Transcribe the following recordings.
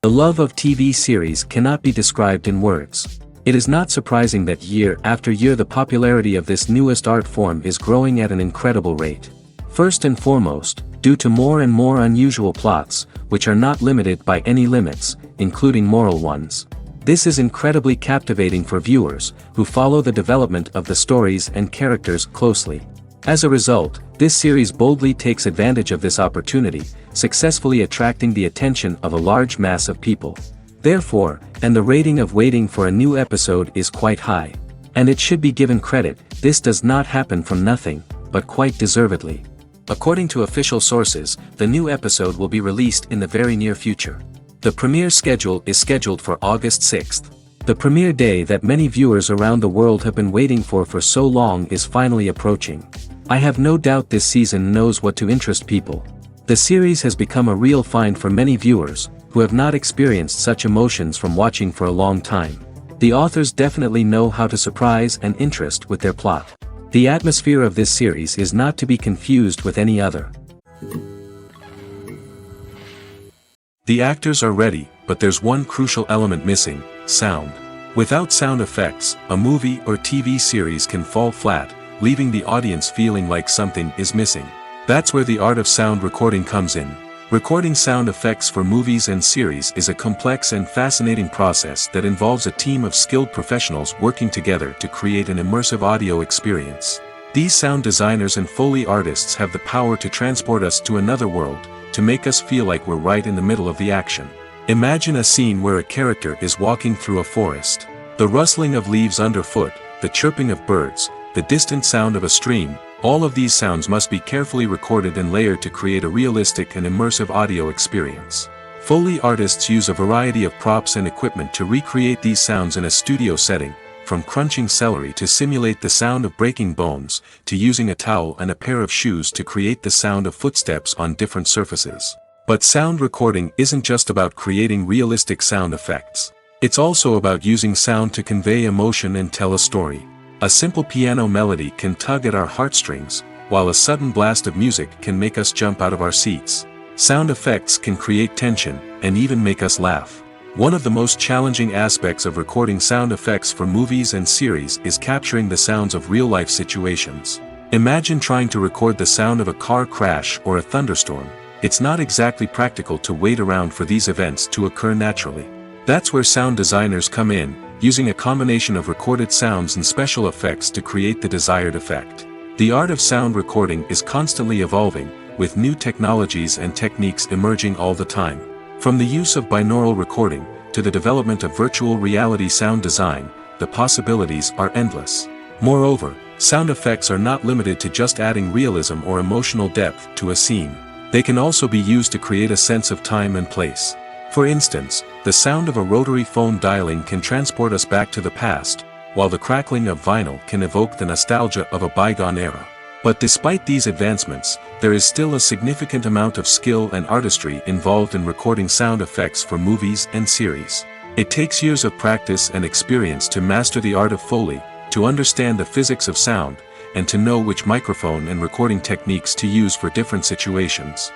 The love of TV series cannot be described in words. It is not surprising that year after year the popularity of this newest art form is growing at an incredible rate. First and foremost, due to more and more unusual plots, which are not limited by any limits, including moral ones. This is incredibly captivating for viewers, who follow the development of the stories and characters closely. As a result, this series boldly takes advantage of this opportunity, successfully attracting the attention of a large mass of people. Therefore, and the rating of waiting for a new episode is quite high. And it should be given credit, this does not happen from nothing, but quite deservedly. According to official sources, the new episode will be released in the very near future. The premiere schedule is scheduled for August 6th. The premiere day that many viewers around the world have been waiting for so long is finally approaching. I have no doubt this season knows what to interest people. The series has become a real find for many viewers, who have not experienced such emotions from watching for a long time. The authors definitely know how to surprise and interest with their plot. The atmosphere of this series is not to be confused with any other. The actors are ready, but there's one crucial element missing: sound. Without sound effects, a movie or TV series can fall flat, leaving the audience feeling like something is missing. That's where the art of sound recording comes in. Recording sound effects for movies and series is a complex and fascinating process that involves a team of skilled professionals working together to create an immersive audio experience. These sound designers and Foley artists have the power to transport us to another world, to make us feel like we're right in the middle of the action. Imagine a scene where a character is walking through a forest. The rustling of leaves underfoot, the chirping of birds, the distant sound of a stream, all of these sounds must be carefully recorded and layered to create a realistic and immersive audio experience. Foley artists use a variety of props and equipment to recreate these sounds in a studio setting, from crunching celery to simulate the sound of breaking bones, to using a towel and a pair of shoes to create the sound of footsteps on different surfaces. But sound recording isn't just about creating realistic sound effects. It's also about using sound to convey emotion and tell a story. A simple piano melody can tug at our heartstrings, while a sudden blast of music can make us jump out of our seats. Sound effects can create tension, and even make us laugh. One of the most challenging aspects of recording sound effects for movies and series is capturing the sounds of real-life situations. Imagine trying to record the sound of a car crash or a thunderstorm. It's not exactly practical to wait around for these events to occur naturally. That's where sound designers come in, using a combination of recorded sounds and special effects to create the desired effect. The art of sound recording is constantly evolving, with new technologies and techniques emerging all the time. From the use of binaural recording, to the development of virtual reality sound design, the possibilities are endless. Moreover, sound effects are not limited to just adding realism or emotional depth to a scene. They can also be used to create a sense of time and place. For instance, the sound of a rotary phone dialing can transport us back to the past, while the crackling of vinyl can evoke the nostalgia of a bygone era. But despite these advancements, there is still a significant amount of skill and artistry involved in recording sound effects for movies and series. It takes years of practice and experience to master the art of Foley, to understand the physics of sound, and to know which microphone and recording techniques to use for different situations.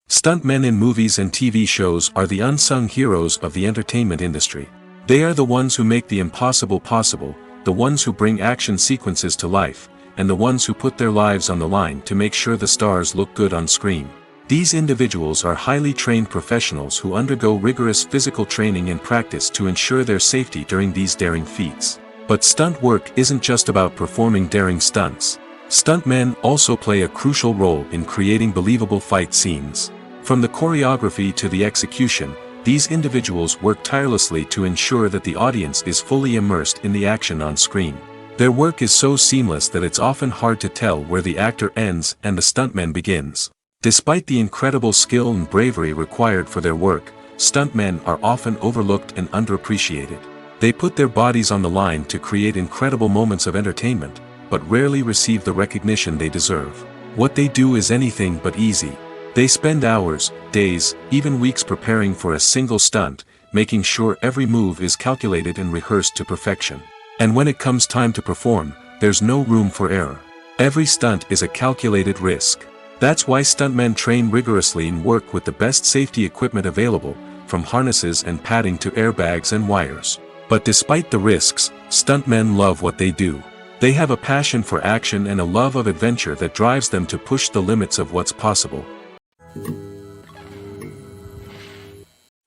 Stuntmen in movies and TV shows are the unsung heroes of the entertainment industry. They are the ones who make the impossible possible, the ones who bring action sequences to life, and the ones who put their lives on the line to make sure the stars look good on screen. These individuals are highly trained professionals who undergo rigorous physical training and practice to ensure their safety during these daring feats. But stunt work isn't just about performing daring stunts. Stuntmen also play a crucial role in creating believable fight scenes. From the choreography to the execution, these individuals work tirelessly to ensure that the audience is fully immersed in the action on screen. Their work is so seamless that it's often hard to tell where the actor ends and the stuntman begins. Despite the incredible skill and bravery required for their work, stuntmen are often overlooked and underappreciated. They put their bodies on the line to create incredible moments of entertainment, but rarely receive the recognition they deserve. What they do is anything but easy. They spend hours, days, even weeks preparing for a single stunt, making sure every move is calculated and rehearsed to perfection. And when it comes time to perform, there's no room for error. Every stunt is a calculated risk. That's why stuntmen train rigorously and work with the best safety equipment available, from harnesses and padding to airbags and wires. But despite the risks, stuntmen love what they do. They have a passion for action and a love of adventure that drives them to push the limits of what's possible.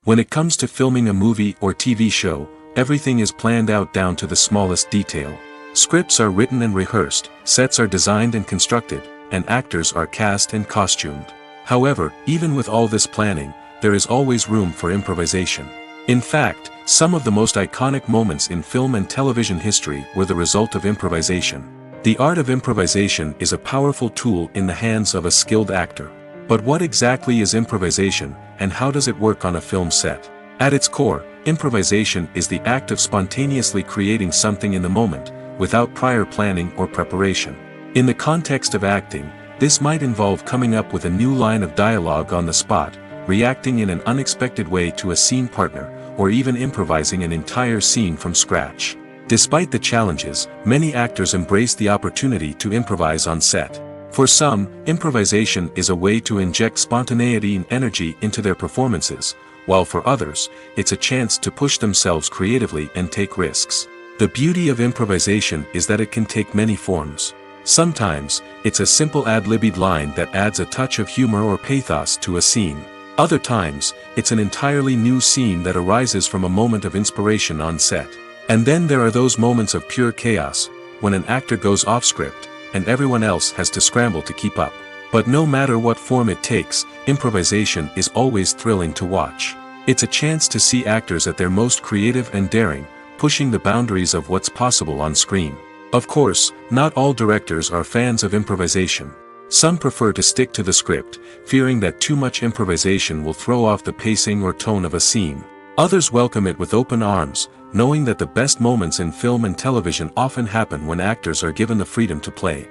When it comes to filming a movie or TV show, everything is planned out down to the smallest detail. Scripts are written and rehearsed, sets are designed and constructed, and actors are cast and costumed. However, even with all this planning, there is always room for improvisation. In fact, some of the most iconic moments in film and television history were the result of improvisation. The art of improvisation is a powerful tool in the hands of a skilled actor. But what exactly is improvisation, and how does it work on a film set? At its core, improvisation is the act of spontaneously creating something in the moment, without prior planning or preparation. In the context of acting, this might involve coming up with a new line of dialogue on the spot, reacting in an unexpected way to a scene partner, or even improvising an entire scene from scratch. Despite the challenges, many actors embrace the opportunity to improvise on set. For some, improvisation is a way to inject spontaneity and energy into their performances, while for others, it's a chance to push themselves creatively and take risks. The beauty of improvisation is that it can take many forms. Sometimes, it's a simple ad-libbed line that adds a touch of humor or pathos to a scene. Other times, it's an entirely new scene that arises from a moment of inspiration on set. And then there are those moments of pure chaos, when an actor goes off script, and everyone else has to scramble to keep up. But no matter what form it takes, improvisation is always thrilling to watch. It's a chance to see actors at their most creative and daring, pushing the boundaries of what's possible on screen. Of course, not all directors are fans of improvisation. Some prefer to stick to the script, fearing that too much improvisation will throw off the pacing or tone of a scene. Others welcome it with open arms, knowing that the best moments in film and television often happen when actors are given the freedom to play.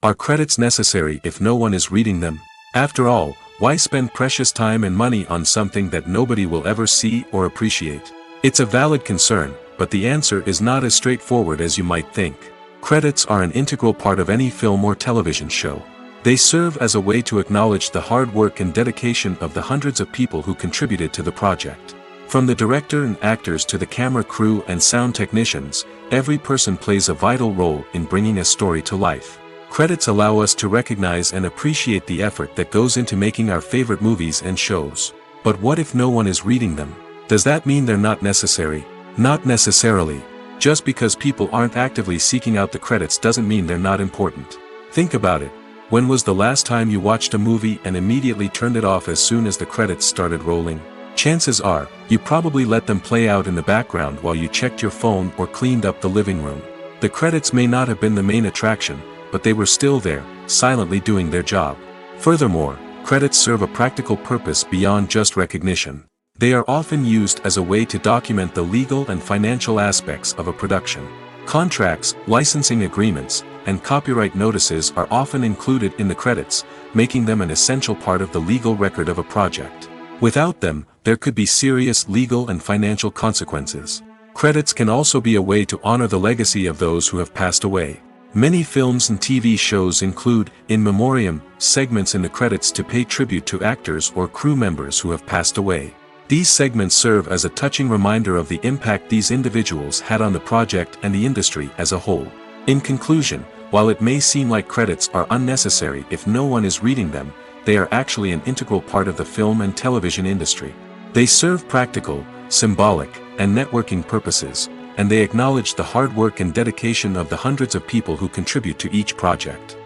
Are credits necessary if no one is reading them? After all, why spend precious time and money on something that nobody will ever see or appreciate? It's a valid concern, but the answer is not as straightforward as you might think. Credits are an integral part of any film or television show. They serve as a way to acknowledge the hard work and dedication of the hundreds of people who contributed to the project. From the director and actors to the camera crew and sound technicians, every person plays a vital role in bringing a story to life. Credits allow us to recognize and appreciate the effort that goes into making our favorite movies and shows. But what if no one is reading them? Does that mean they're not necessary? Not necessarily. Just because people aren't actively seeking out the credits doesn't mean they're not important. Think about it. When was the last time you watched a movie and immediately turned it off as soon as the credits started rolling? Chances are, you probably let them play out in the background while you checked your phone or cleaned up the living room. The credits may not have been the main attraction, but they were still there, silently doing their job. Furthermore, credits serve a practical purpose beyond just recognition. They are often used as a way to document the legal and financial aspects of a production. Contracts, licensing agreements, and copyright notices are often included in the credits, making them an essential part of the legal record of a project. Without them, there could be serious legal and financial consequences. Credits can also be a way to honor the legacy of those who have passed away. Many films and TV shows include, in memoriam, segments in the credits to pay tribute to actors or crew members who have passed away. These segments serve as a touching reminder of the impact these individuals had on the project and the industry as a whole. In conclusion, While it may seem like credits are unnecessary if no one is reading them, they are actually an integral part of the film and television industry. They serve practical, symbolic, and networking purposes, and they acknowledge the hard work and dedication of the hundreds of people who contribute to each project.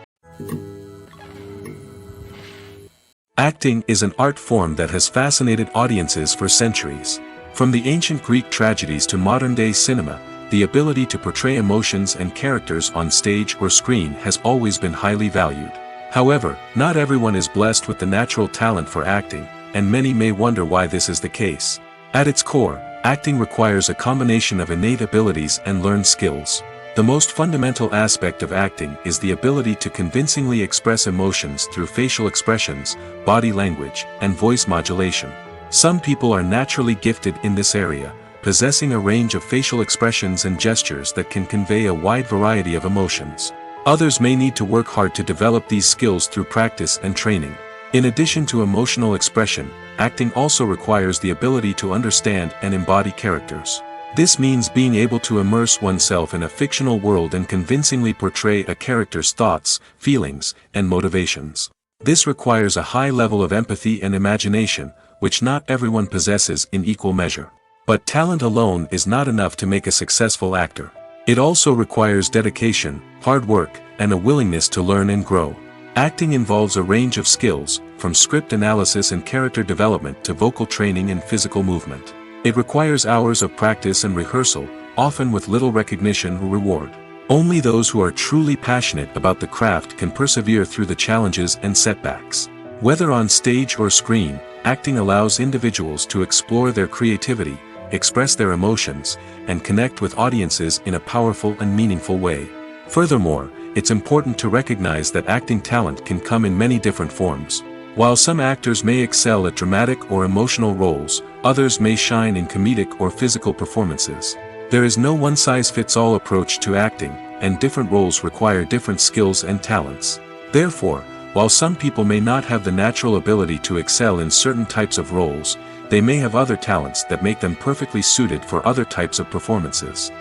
Acting is an art form that has fascinated audiences for centuries. From the ancient Greek tragedies to modern-day cinema, the ability to portray emotions and characters on stage or screen has always been highly valued. However, not everyone is blessed with the natural talent for acting, and many may wonder why this is the case. At its core, acting requires a combination of innate abilities and learned skills. The most fundamental aspect of acting is the ability to convincingly express emotions through facial expressions, body language, and voice modulation. Some people are naturally gifted in this area, possessing a range of facial expressions and gestures that can convey a wide variety of emotions. Others may need to work hard to develop these skills through practice and training. In addition to emotional expression, acting also requires the ability to understand and embody characters. This means being able to immerse oneself in a fictional world and convincingly portray a character's thoughts, feelings, and motivations. This requires a high level of empathy and imagination, which not everyone possesses in equal measure. But talent alone is not enough to make a successful actor. It also requires dedication, hard work, and a willingness to learn and grow. Acting involves a range of skills, from script analysis and character development to vocal training and physical movement. It requires hours of practice and rehearsal, often with little recognition or reward. Only those who are truly passionate about the craft can persevere through the challenges and setbacks. Whether on stage or screen, acting allows individuals to explore their creativity, express their emotions, and connect with audiences in a powerful and meaningful way. Furthermore, it's important to recognize that acting talent can come in many different forms. While some actors may excel at dramatic or emotional roles, others may shine in comedic or physical performances. There is no one-size-fits-all approach to acting, and different roles require different skills and talents. Therefore, while some people may not have the natural ability to excel in certain types of roles, they may have other talents that make them perfectly suited for other types of performances.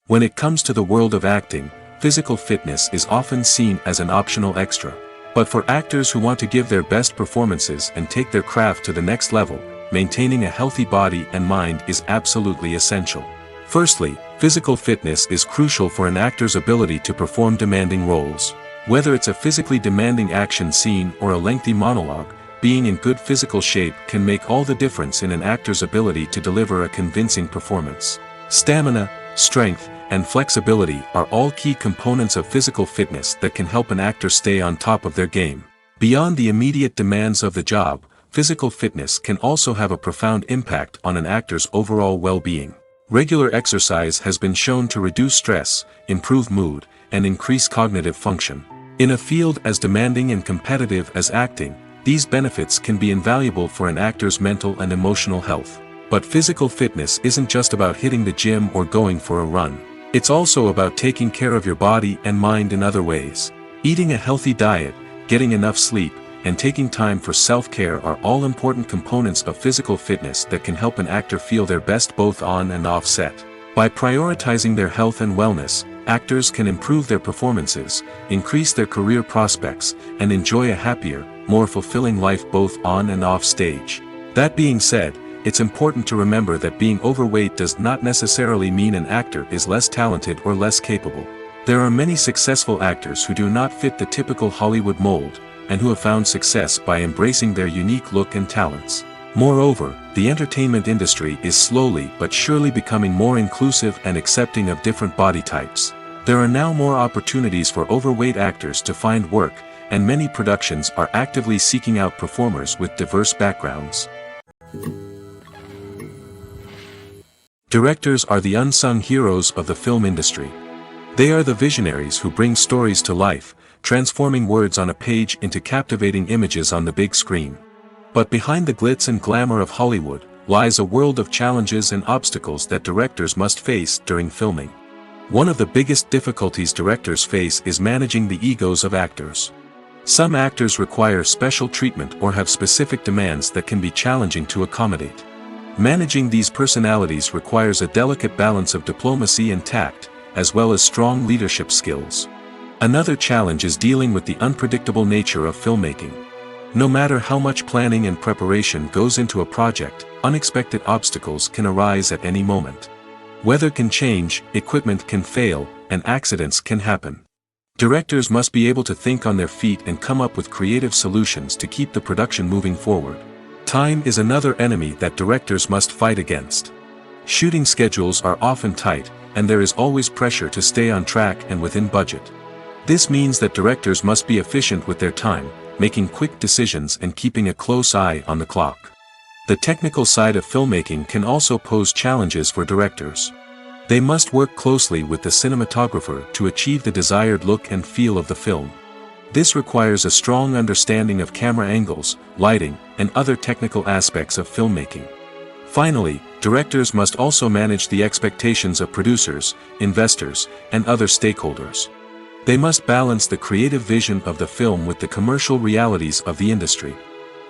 When it comes to the world of acting, physical fitness is often seen as an optional extra. But for actors who want to give their best performances and take their craft to the next level, maintaining a healthy body and mind is absolutely essential. Firstly, physical fitness is crucial for an actor's ability to perform demanding roles. Whether it's a physically demanding action scene or a lengthy monologue, being in good physical shape can make all the difference in an actor's ability to deliver a convincing performance. Stamina, strength, and flexibility are all key components of physical fitness that can help an actor stay on top of their game. Beyond the immediate demands of the job, physical fitness can also have a profound impact on an actor's overall well-being. Regular exercise has been shown to reduce stress, improve mood, and increase cognitive function. In a field as demanding and competitive as acting, these benefits can be invaluable for an actor's mental and emotional health. But physical fitness isn't just about hitting the gym or going for a run. It's also about taking care of your body and mind in other ways. Eating a healthy diet, getting enough sleep, and taking time for self-care are all important components of physical fitness that can help an actor feel their best both on and off set. By prioritizing their health and wellness, actors can improve their performances, increase their career prospects, and enjoy a happier, more fulfilling life both on and off stage. That being said, it's important to remember that being overweight does not necessarily mean an actor is less talented or less capable. There are many successful actors who do not fit the typical Hollywood mold, and who have found success by embracing their unique look and talents. Moreover, the entertainment industry is slowly but surely becoming more inclusive and accepting of different body types. There are now more opportunities for overweight actors to find work, and many productions are actively seeking out performers with diverse backgrounds. Directors are the unsung heroes of the film industry. They are the visionaries who bring stories to life, transforming words on a page into captivating images on the big screen. But behind the glitz and glamour of Hollywood, lies a world of challenges and obstacles that directors must face during filming. One of the biggest difficulties directors face is managing the egos of actors. Some actors require special treatment or have specific demands that can be challenging to accommodate. Managing these personalities requires a delicate balance of diplomacy and tact, as well as strong leadership skills. Another challenge is dealing with the unpredictable nature of filmmaking. No matter how much planning and preparation goes into a project, unexpected obstacles can arise at any moment. Weather can change, equipment can fail, and accidents can happen. Directors must be able to think on their feet and come up with creative solutions to keep the production moving forward. Time is another enemy that directors must fight against. Shooting schedules are often tight, and there is always pressure to stay on track and within budget. This means that directors must be efficient with their time, making quick decisions and keeping a close eye on the clock. The technical side of filmmaking can also pose challenges for directors. They must work closely with the cinematographer to achieve the desired look and feel of the film. This requires a strong understanding of camera angles, lighting, and other technical aspects of filmmaking. Finally, directors must also manage the expectations of producers, investors, and other stakeholders. They must balance the creative vision of the film with the commercial realities of the industry.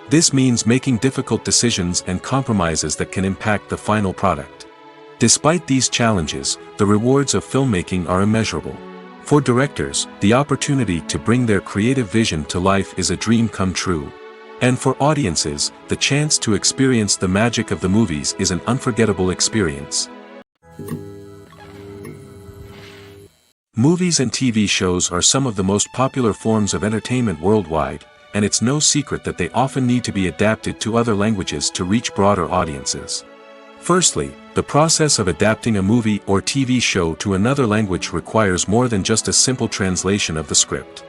This means making difficult decisions and compromises that can impact the final product. Despite these challenges, the rewards of filmmaking are immeasurable. For directors, the opportunity to bring their creative vision to life is a dream come true. And for audiences, the chance to experience the magic of the movies is an unforgettable experience. Movies and TV shows are some of the most popular forms of entertainment worldwide, and it's no secret that they often need to be adapted to other languages to reach broader audiences. Firstly, the process of adapting a movie or TV show to another language requires more than just a simple translation of the script.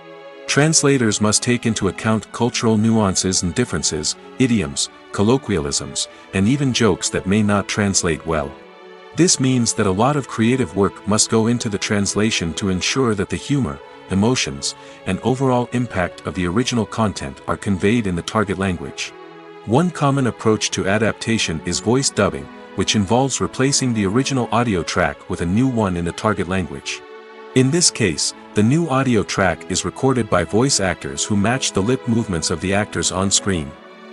Translators must take into account cultural nuances and differences, idioms, colloquialisms, and even jokes that may not translate well. This means that a lot of creative work must go into the translation to ensure that the humor, emotions, and overall impact of the original content are conveyed in the target language. One common approach to adaptation is voice dubbing, which involves replacing the original audio track with a new one in the target language. In this case, the new audio track is recorded by voice actors who match the lip movements of the actors on screen.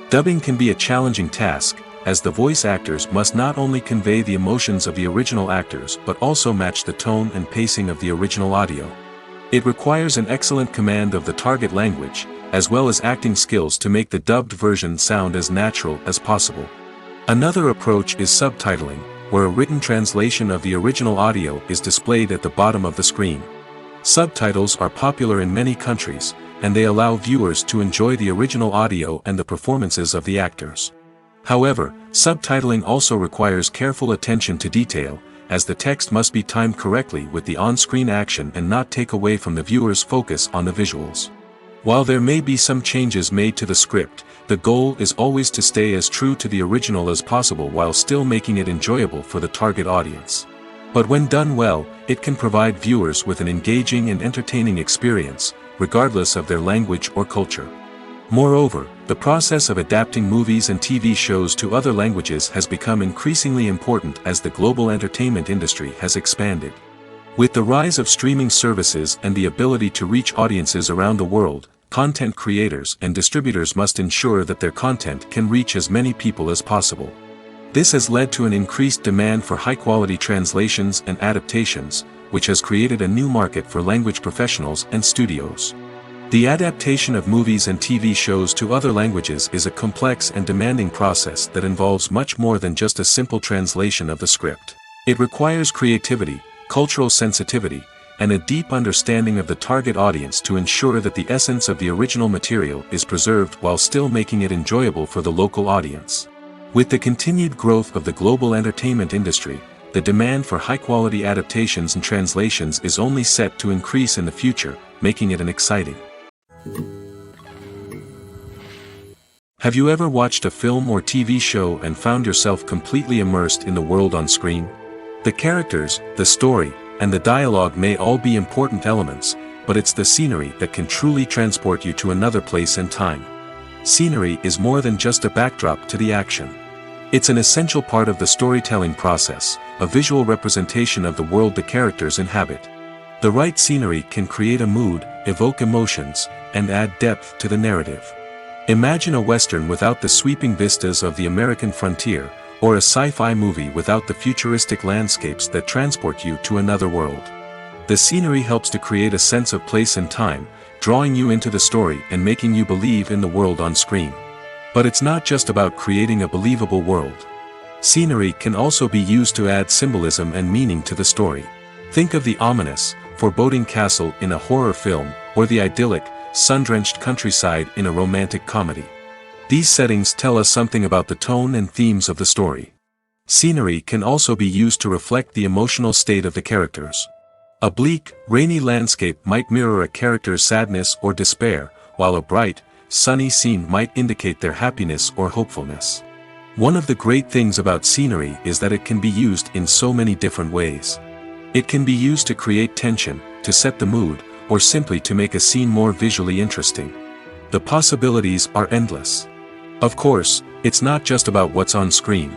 Dubbing can be a challenging task, as the voice actors must not only convey the emotions of the original actors but also match the tone and pacing of the original audio. It requires an excellent command of the target language, as well as acting skills to make the dubbed version sound as natural as possible. Another approach is subtitling, where a written translation of the original audio is displayed at the bottom of the screen. Subtitles are popular in many countries, and they allow viewers to enjoy the original audio and the performances of the actors. However, subtitling also requires careful attention to detail, as the text must be timed correctly with the on-screen action and not take away from the viewer's focus on the visuals. While there may be some changes made to the script, the goal is always to stay as true to the original as possible while still making it enjoyable for the target audience. But when done well, it can provide viewers with an engaging and entertaining experience, regardless of their language or culture. Moreover, the process of adapting movies and TV shows to other languages has become increasingly important as the global entertainment industry has expanded. With the rise of streaming services and the ability to reach audiences around the world, content creators and distributors must ensure that their content can reach as many people as possible. This has led to an increased demand for high-quality translations and adaptations, which has created a new market for language professionals and studios. The adaptation of movies and TV shows to other languages is a complex and demanding process that involves much more than just a simple translation of the script. It requires creativity, cultural sensitivity, and a deep understanding of the target audience to ensure that the essence of the original material is preserved while still making it enjoyable for the local audience. With the continued growth of the global entertainment industry, the demand for high-quality adaptations and translations is only set to increase in the future, making it an exciting. Have you ever watched a film or TV show and found yourself completely immersed in the world on screen? The characters, the story, and the dialogue may all be important elements, but it's the scenery that can truly transport you to another place and time. Scenery is more than just a backdrop to the action. It's an essential part of the storytelling process, a visual representation of the world the characters inhabit. The right scenery can create a mood, evoke emotions, and add depth to the narrative. Imagine a western without the sweeping vistas of the American frontier, or a sci-fi movie without the futuristic landscapes that transport you to another world. The scenery helps to create a sense of place and time, drawing you into the story and making you believe in the world on screen. But it's not just about creating a believable world. Scenery can also be used to add symbolism and meaning to the story. Think of the ominous, foreboding castle in a horror film, or the idyllic, sun-drenched countryside in a romantic comedy. These settings tell us something about the tone and themes of the story. Scenery can also be used to reflect the emotional state of the characters. A bleak, rainy landscape might mirror a character's sadness or despair, while a bright, sunny scene might indicate their happiness or hopefulness. One of the great things about scenery is that it can be used in so many different ways. It can be used to create tension, to set the mood, or simply to make a scene more visually interesting. The possibilities are endless. Of course, it's not just about what's on screen.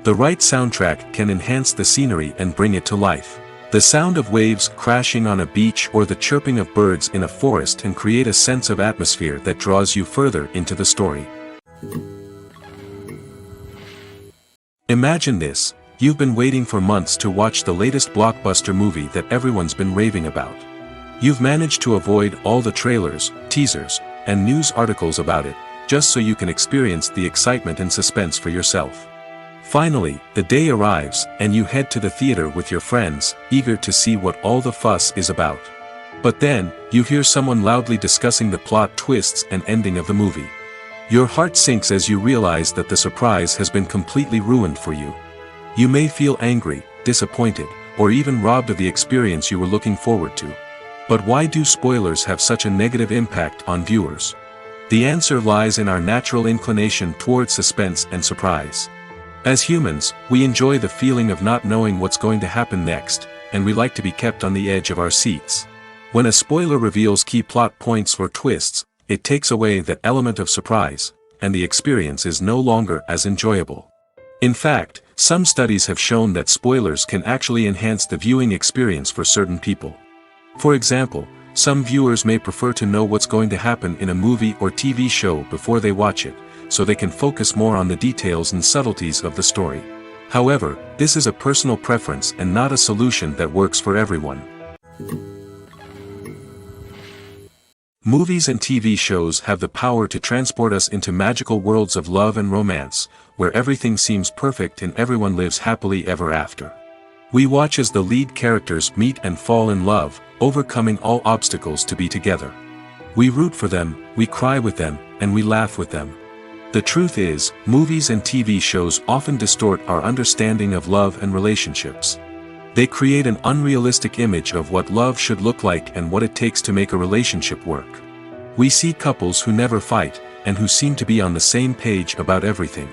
The right soundtrack can enhance the scenery and bring it to life. The sound of waves crashing on a beach or the chirping of birds in a forest can create a sense of atmosphere that draws you further into the story. Imagine this: you've been waiting for months to watch the latest blockbuster movie that everyone's been raving about. You've managed to avoid all the trailers, teasers, and news articles about it, just so you can experience the excitement and suspense for yourself. Finally, the day arrives, and you head to the theater with your friends, eager to see what all the fuss is about. But then, you hear someone loudly discussing the plot twists and ending of the movie. Your heart sinks as you realize that the surprise has been completely ruined for you. You may feel angry, disappointed, or even robbed of the experience you were looking forward to. But why do spoilers have such a negative impact on viewers? The answer lies in our natural inclination toward suspense and surprise. As humans, we enjoy the feeling of not knowing what's going to happen next, and we like to be kept on the edge of our seats. When a spoiler reveals key plot points or twists, it takes away that element of surprise, and the experience is no longer as enjoyable. In fact, some studies have shown that spoilers can actually enhance the viewing experience for certain people. For example, some viewers may prefer to know what's going to happen in a movie or TV show before they watch it, so they can focus more on the details and subtleties of the story. However, this is a personal preference and not a solution that works for everyone. Movies and TV shows have the power to transport us into magical worlds of love and romance, where everything seems perfect and everyone lives happily ever after. We watch as the lead characters meet and fall in love, overcoming all obstacles to be together. We root for them, we cry with them, and we laugh with them. The truth is, movies and TV shows often distort our understanding of love and relationships. They create an unrealistic image of what love should look like and what it takes to make a relationship work. We see couples who never fight, and who seem to be on the same page about everything.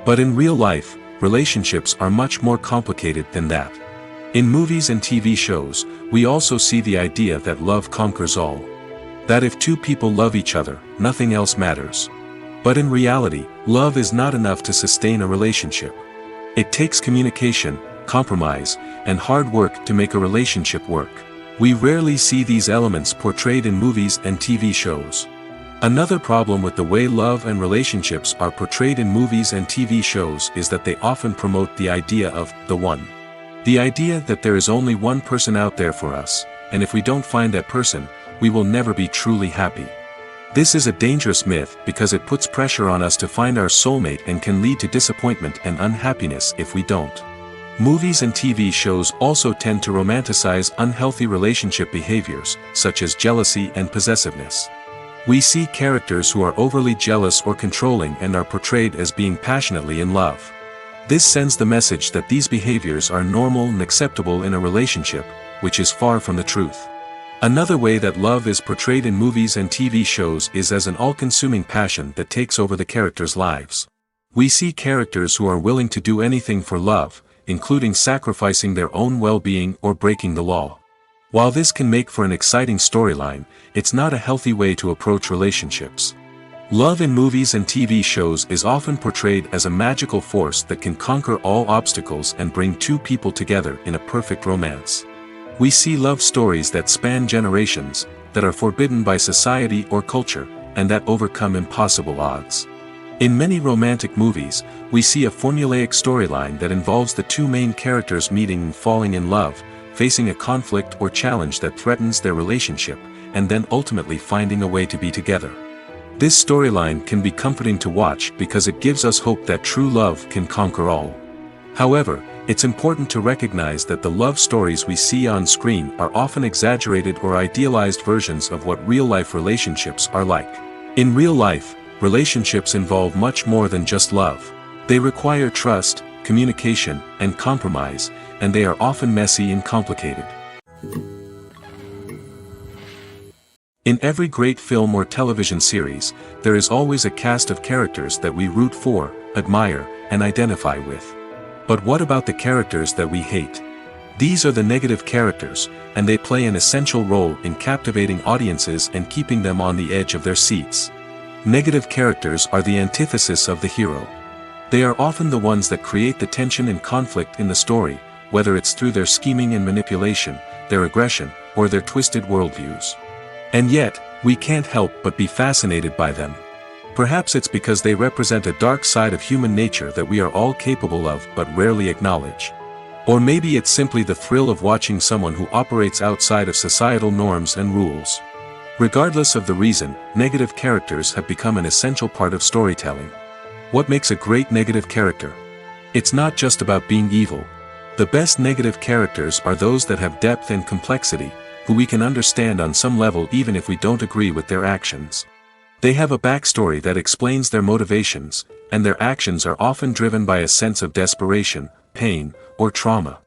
But in real life, relationships are much more complicated than that. In movies and TV shows, we also see the idea that love conquers all. That if two people love each other, nothing else matters. But in reality, love is not enough to sustain a relationship. It takes communication, compromise, and hard work to make a relationship work. We rarely see these elements portrayed in movies and TV shows. Another problem with the way love and relationships are portrayed in movies and TV shows is that they often promote the idea of the one. The idea that there is only one person out there for us, and if we don't find that person, we will never be truly happy. This is a dangerous myth because it puts pressure on us to find our soulmate and can lead to disappointment and unhappiness if we don't. Movies and TV shows also tend to romanticize unhealthy relationship behaviors, such as jealousy and possessiveness. We see characters who are overly jealous or controlling and are portrayed as being passionately in love. This sends the message that these behaviors are normal and acceptable in a relationship, which is far from the truth. Another way that love is portrayed in movies and TV shows is as an all-consuming passion that takes over the characters' lives. We see characters who are willing to do anything for love, including sacrificing their own well-being or breaking the law. While this can make for an exciting storyline, it's not a healthy way to approach relationships. Love in movies and TV shows is often portrayed as a magical force that can conquer all obstacles and bring two people together in a perfect romance. We see love stories that span generations, that are forbidden by society or culture, and that overcome impossible odds. In many romantic movies, we see a formulaic storyline that involves the two main characters meeting and falling in love, facing a conflict or challenge that threatens their relationship, and then ultimately finding a way to be together. This storyline can be comforting to watch because it gives us hope that true love can conquer all. However, it's important to recognize that the love stories we see on screen are often exaggerated or idealized versions of what real-life relationships are like. In real life, relationships involve much more than just love. They require trust, communication, and compromise, and they are often messy and complicated. In every great film or television series, there is always a cast of characters that we root for, admire, and identify with. But what about the characters that we hate? These are the negative characters, and they play an essential role in captivating audiences and keeping them on the edge of their seats. Negative characters are the antithesis of the hero. They are often the ones that create the tension and conflict in the story, whether it's through their scheming and manipulation, their aggression, or their twisted worldviews. And yet, we can't help but be fascinated by them. Perhaps it's because they represent a dark side of human nature that we are all capable of but rarely acknowledge. Or maybe it's simply the thrill of watching someone who operates outside of societal norms and rules. Regardless of the reason, negative characters have become an essential part of storytelling. What makes a great negative character? It's not just about being evil. The best negative characters are those that have depth and complexity, who we can understand on some level even if we don't agree with their actions. They have a backstory that explains their motivations, and their actions are often driven by a sense of desperation, pain, or trauma.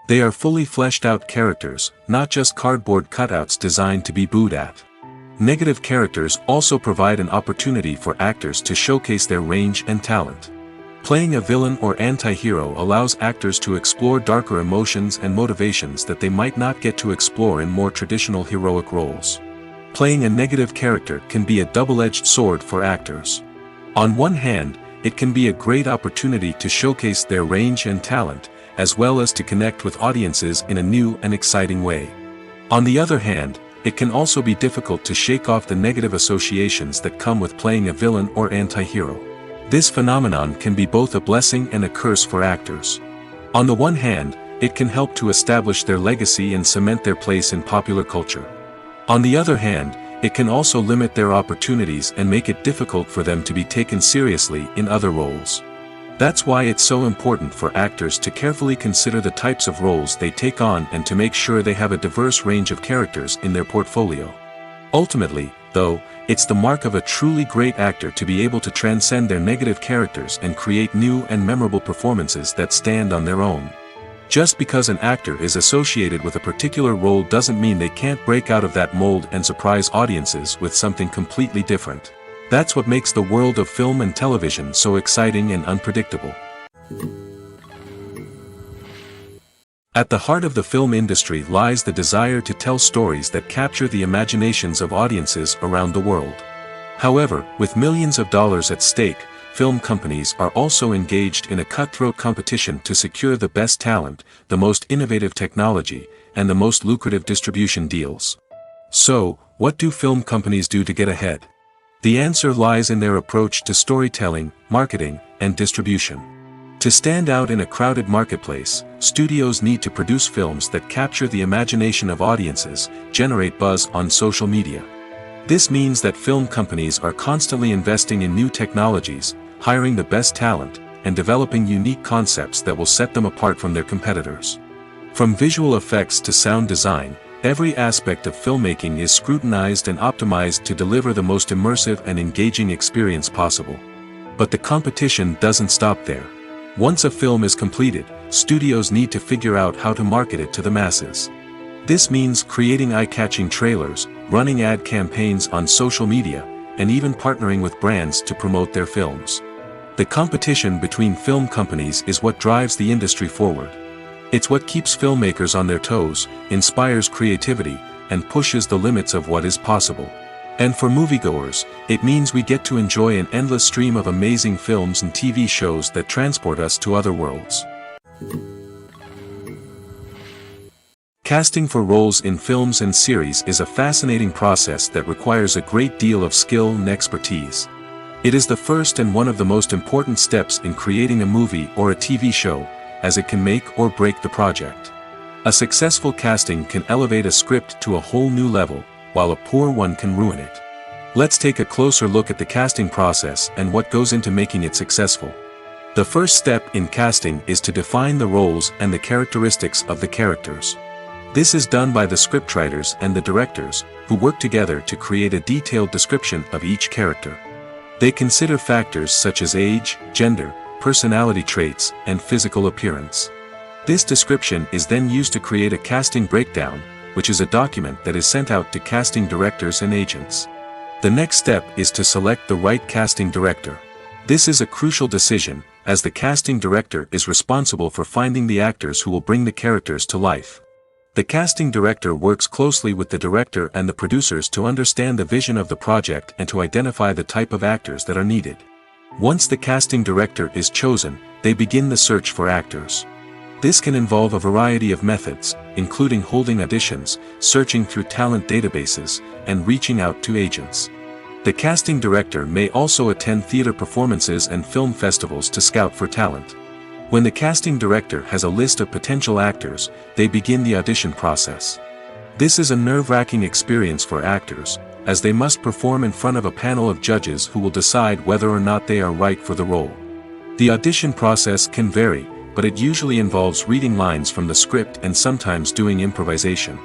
They are fully fleshed out characters, not just cardboard cutouts designed to be booed at. Negative characters also provide an opportunity for actors to showcase their range and talent. Playing a villain or anti-hero allows actors to explore darker emotions and motivations that they might not get to explore in more traditional heroic roles. Playing a negative character can be a double-edged sword for actors. On one hand, it can be a great opportunity to showcase their range and talent, as well as to connect with audiences in a new and exciting way. On the other hand, it can also be difficult to shake off the negative associations that come with playing a villain or anti-hero. This phenomenon can be both a blessing and a curse for actors. On the one hand, it can help to establish their legacy and cement their place in popular culture. On the other hand, it can also limit their opportunities and make it difficult for them to be taken seriously in other roles. That's why it's so important for actors to carefully consider the types of roles they take on and to make sure they have a diverse range of characters in their portfolio. Ultimately, though, it's the mark of a truly great actor to be able to transcend their negative characters and create new and memorable performances that stand on their own. Just because an actor is associated with a particular role doesn't mean they can't break out of that mold and surprise audiences with something completely different. That's what makes the world of film and television so exciting and unpredictable. At the heart of the film industry lies the desire to tell stories that capture the imaginations of audiences around the world. However, with millions of dollars at stake, film companies are also engaged in a cutthroat competition to secure the best talent, the most innovative technology, and the most lucrative distribution deals. So, what do film companies do to get ahead? The answer lies in their approach to storytelling, marketing, and distribution. To stand out in a crowded marketplace, studios need to produce films that capture the imagination of audiences, generate buzz on social media. This means that film companies are constantly investing in new technologies, hiring the best talent, and developing unique concepts that will set them apart from their competitors. From visual effects to sound design, every aspect of filmmaking is scrutinized and optimized to deliver the most immersive and engaging experience possible. But the competition doesn't stop there. Once a film is completed, studios need to figure out how to market it to the masses. This means creating eye-catching trailers, running ad campaigns on social media, and even partnering with brands to promote their films. The competition between film companies is what drives the industry forward. It's what keeps filmmakers on their toes, inspires creativity, and pushes the limits of what is possible. And for moviegoers, it means we get to enjoy an endless stream of amazing films and TV shows that transport us to other worlds. Casting for roles in films and series is a fascinating process that requires a great deal of skill and expertise. It is the first and one of the most important steps in creating a movie or a TV show, as it can make or break the project. A successful casting can elevate a script to a whole new level, while a poor one can ruin it. Let's take a closer look at the casting process and what goes into making it successful. The first step in casting is to define the roles and the characteristics of the characters. This is done by the scriptwriters and the directors, who work together to create a detailed description of each character. They consider factors such as age, gender, personality traits, and physical appearance. This description is then used to create a casting breakdown, which is a document that is sent out to casting directors and agents. The next step is to select the right casting director. This is a crucial decision, as the casting director is responsible for finding the actors who will bring the characters to life. The casting director works closely with the director and the producers to understand the vision of the project and to identify the type of actors that are needed. Once the casting director is chosen, they begin the search for actors. This can involve a variety of methods, including holding auditions, searching through talent databases, and reaching out to agents. The casting director may also attend theater performances and film festivals to scout for talent. When the casting director has a list of potential actors, they begin the audition process. This is a nerve-wracking experience for actors, as they must perform in front of a panel of judges who will decide whether or not they are right for the role. The audition process can vary, but it usually involves reading lines from the script and sometimes doing improvisation.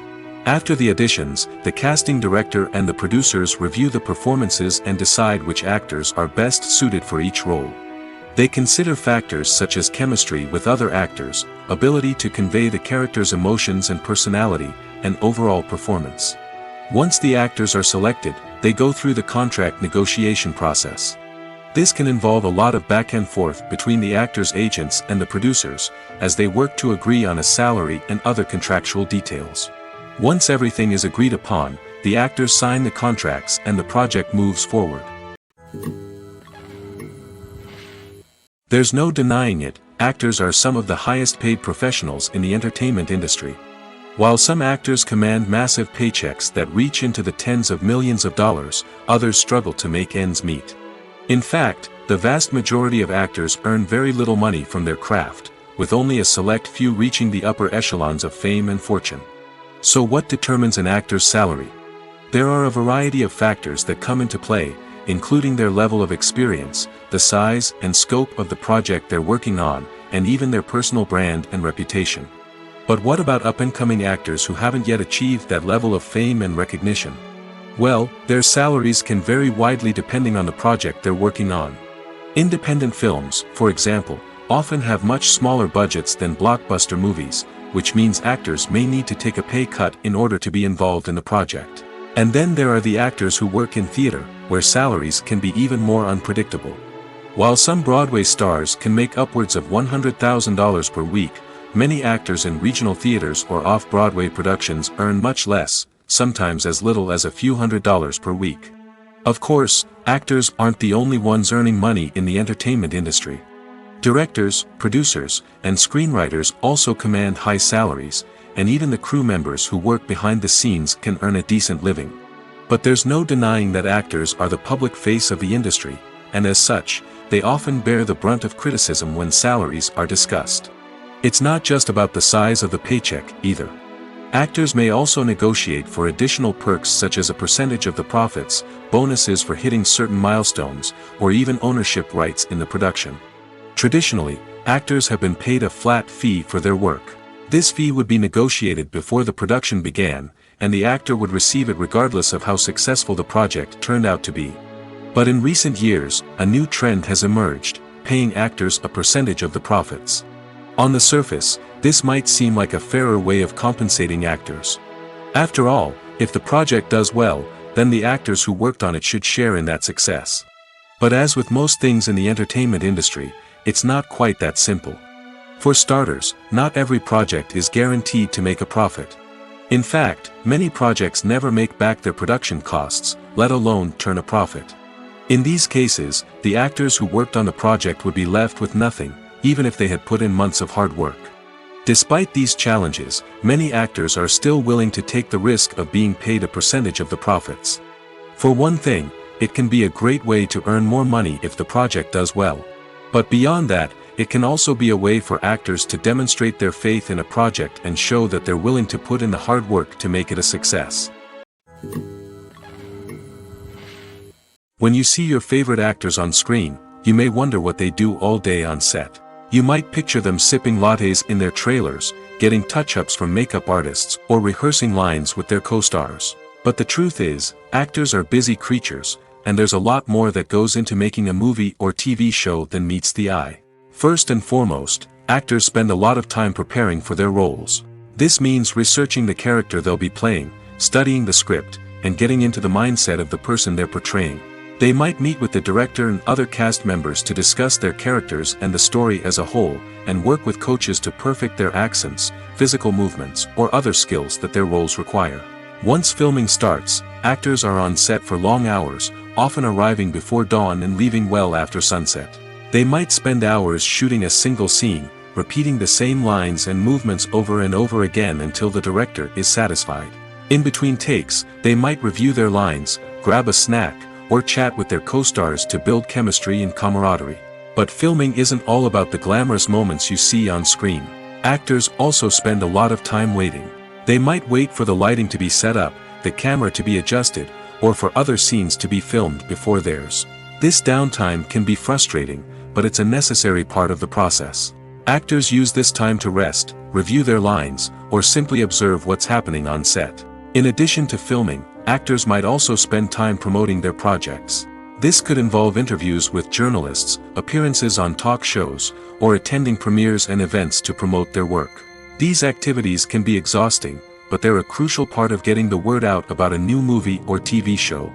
After the auditions, the casting director and the producers review the performances and decide which actors are best suited for each role. They consider factors such as chemistry with other actors, ability to convey the character's emotions and personality, and overall performance. Once the actors are selected, they go through the contract negotiation process. This can involve a lot of back and forth between the actors' agents and the producers, as they work to agree on a salary and other contractual details. Once everything is agreed upon, the actors sign the contracts and the project moves forward. There's no denying it, actors are some of the highest paid professionals in the entertainment industry. While some actors command massive paychecks that reach into the tens of millions of dollars, others struggle to make ends meet. In fact, the vast majority of actors earn very little money from their craft, with only a select few reaching the upper echelons of fame and fortune. So what determines an actor's salary? There are a variety of factors that come into play, including their level of experience, the size and scope of the project they're working on, and even their personal brand and reputation. But what about up-and-coming actors who haven't yet achieved that level of fame and recognition? Well, their salaries can vary widely depending on the project they're working on. Independent films, for example, often have much smaller budgets than blockbuster movies, which means actors may need to take a pay cut in order to be involved in the project. And then there are the actors who work in theater, where salaries can be even more unpredictable. While some Broadway stars can make upwards of $100,000 per week, many actors in regional theaters or off-Broadway productions earn much less, sometimes as little as a few $100s per week. Of course, actors aren't the only ones earning money in the entertainment industry. Directors, producers, and screenwriters also command high salaries, and even the crew members who work behind the scenes can earn a decent living. But there's no denying that actors are the public face of the industry, and as such, they often bear the brunt of criticism when salaries are discussed. It's not just about the size of the paycheck, either. Actors may also negotiate for additional perks such as a percentage of the profits, bonuses for hitting certain milestones, or even ownership rights in the production. Traditionally, actors have been paid a flat fee for their work. This fee would be negotiated before the production began, and the actor would receive it regardless of how successful the project turned out to be. But in recent years, a new trend has emerged, paying actors a percentage of the profits. On the surface, this might seem like a fairer way of compensating actors. After all, if the project does well, then the actors who worked on it should share in that success. But as with most things in the entertainment industry, it's not quite that simple. For starters, not every project is guaranteed to make a profit. In fact, many projects never make back their production costs, let alone turn a profit. In these cases, the actors who worked on the project would be left with nothing, even if they had put in months of hard work. Despite these challenges, many actors are still willing to take the risk of being paid a percentage of the profits. For one thing, it can be a great way to earn more money if the project does well. But beyond that, it can also be a way for actors to demonstrate their faith in a project and show that they're willing to put in the hard work to make it a success. When you see your favorite actors on screen, you may wonder what they do all day on set. You might picture them sipping lattes in their trailers, getting touch-ups from makeup artists, or rehearsing lines with their co-stars. But the truth is, actors are busy creatures, and there's a lot more that goes into making a movie or TV show than meets the eye. First and foremost, actors spend a lot of time preparing for their roles. This means researching the character they'll be playing, studying the script, and getting into the mindset of the person they're portraying. They might meet with the director and other cast members to discuss their characters and the story as a whole, and work with coaches to perfect their accents, physical movements, or other skills that their roles require. Once filming starts, actors are on set for long hours, often arriving before dawn and leaving well after sunset. They might spend hours shooting a single scene, repeating the same lines and movements over and over again until the director is satisfied. In between takes, they might review their lines, grab a snack, or chat with their co-stars to build chemistry and camaraderie. But filming isn't all about the glamorous moments you see on screen. Actors also spend a lot of time waiting. They might wait for the lighting to be set up, the camera to be adjusted, or for other scenes to be filmed before theirs. This downtime can be frustrating, but it's a necessary part of the process. Actors use this time to rest, review their lines, or simply observe what's happening on set. In addition to filming, actors might also spend time promoting their projects. This could involve interviews with journalists, appearances on talk shows, or attending premieres and events to promote their work. These activities can be exhausting, but they're a crucial part of getting the word out about a new movie or TV show.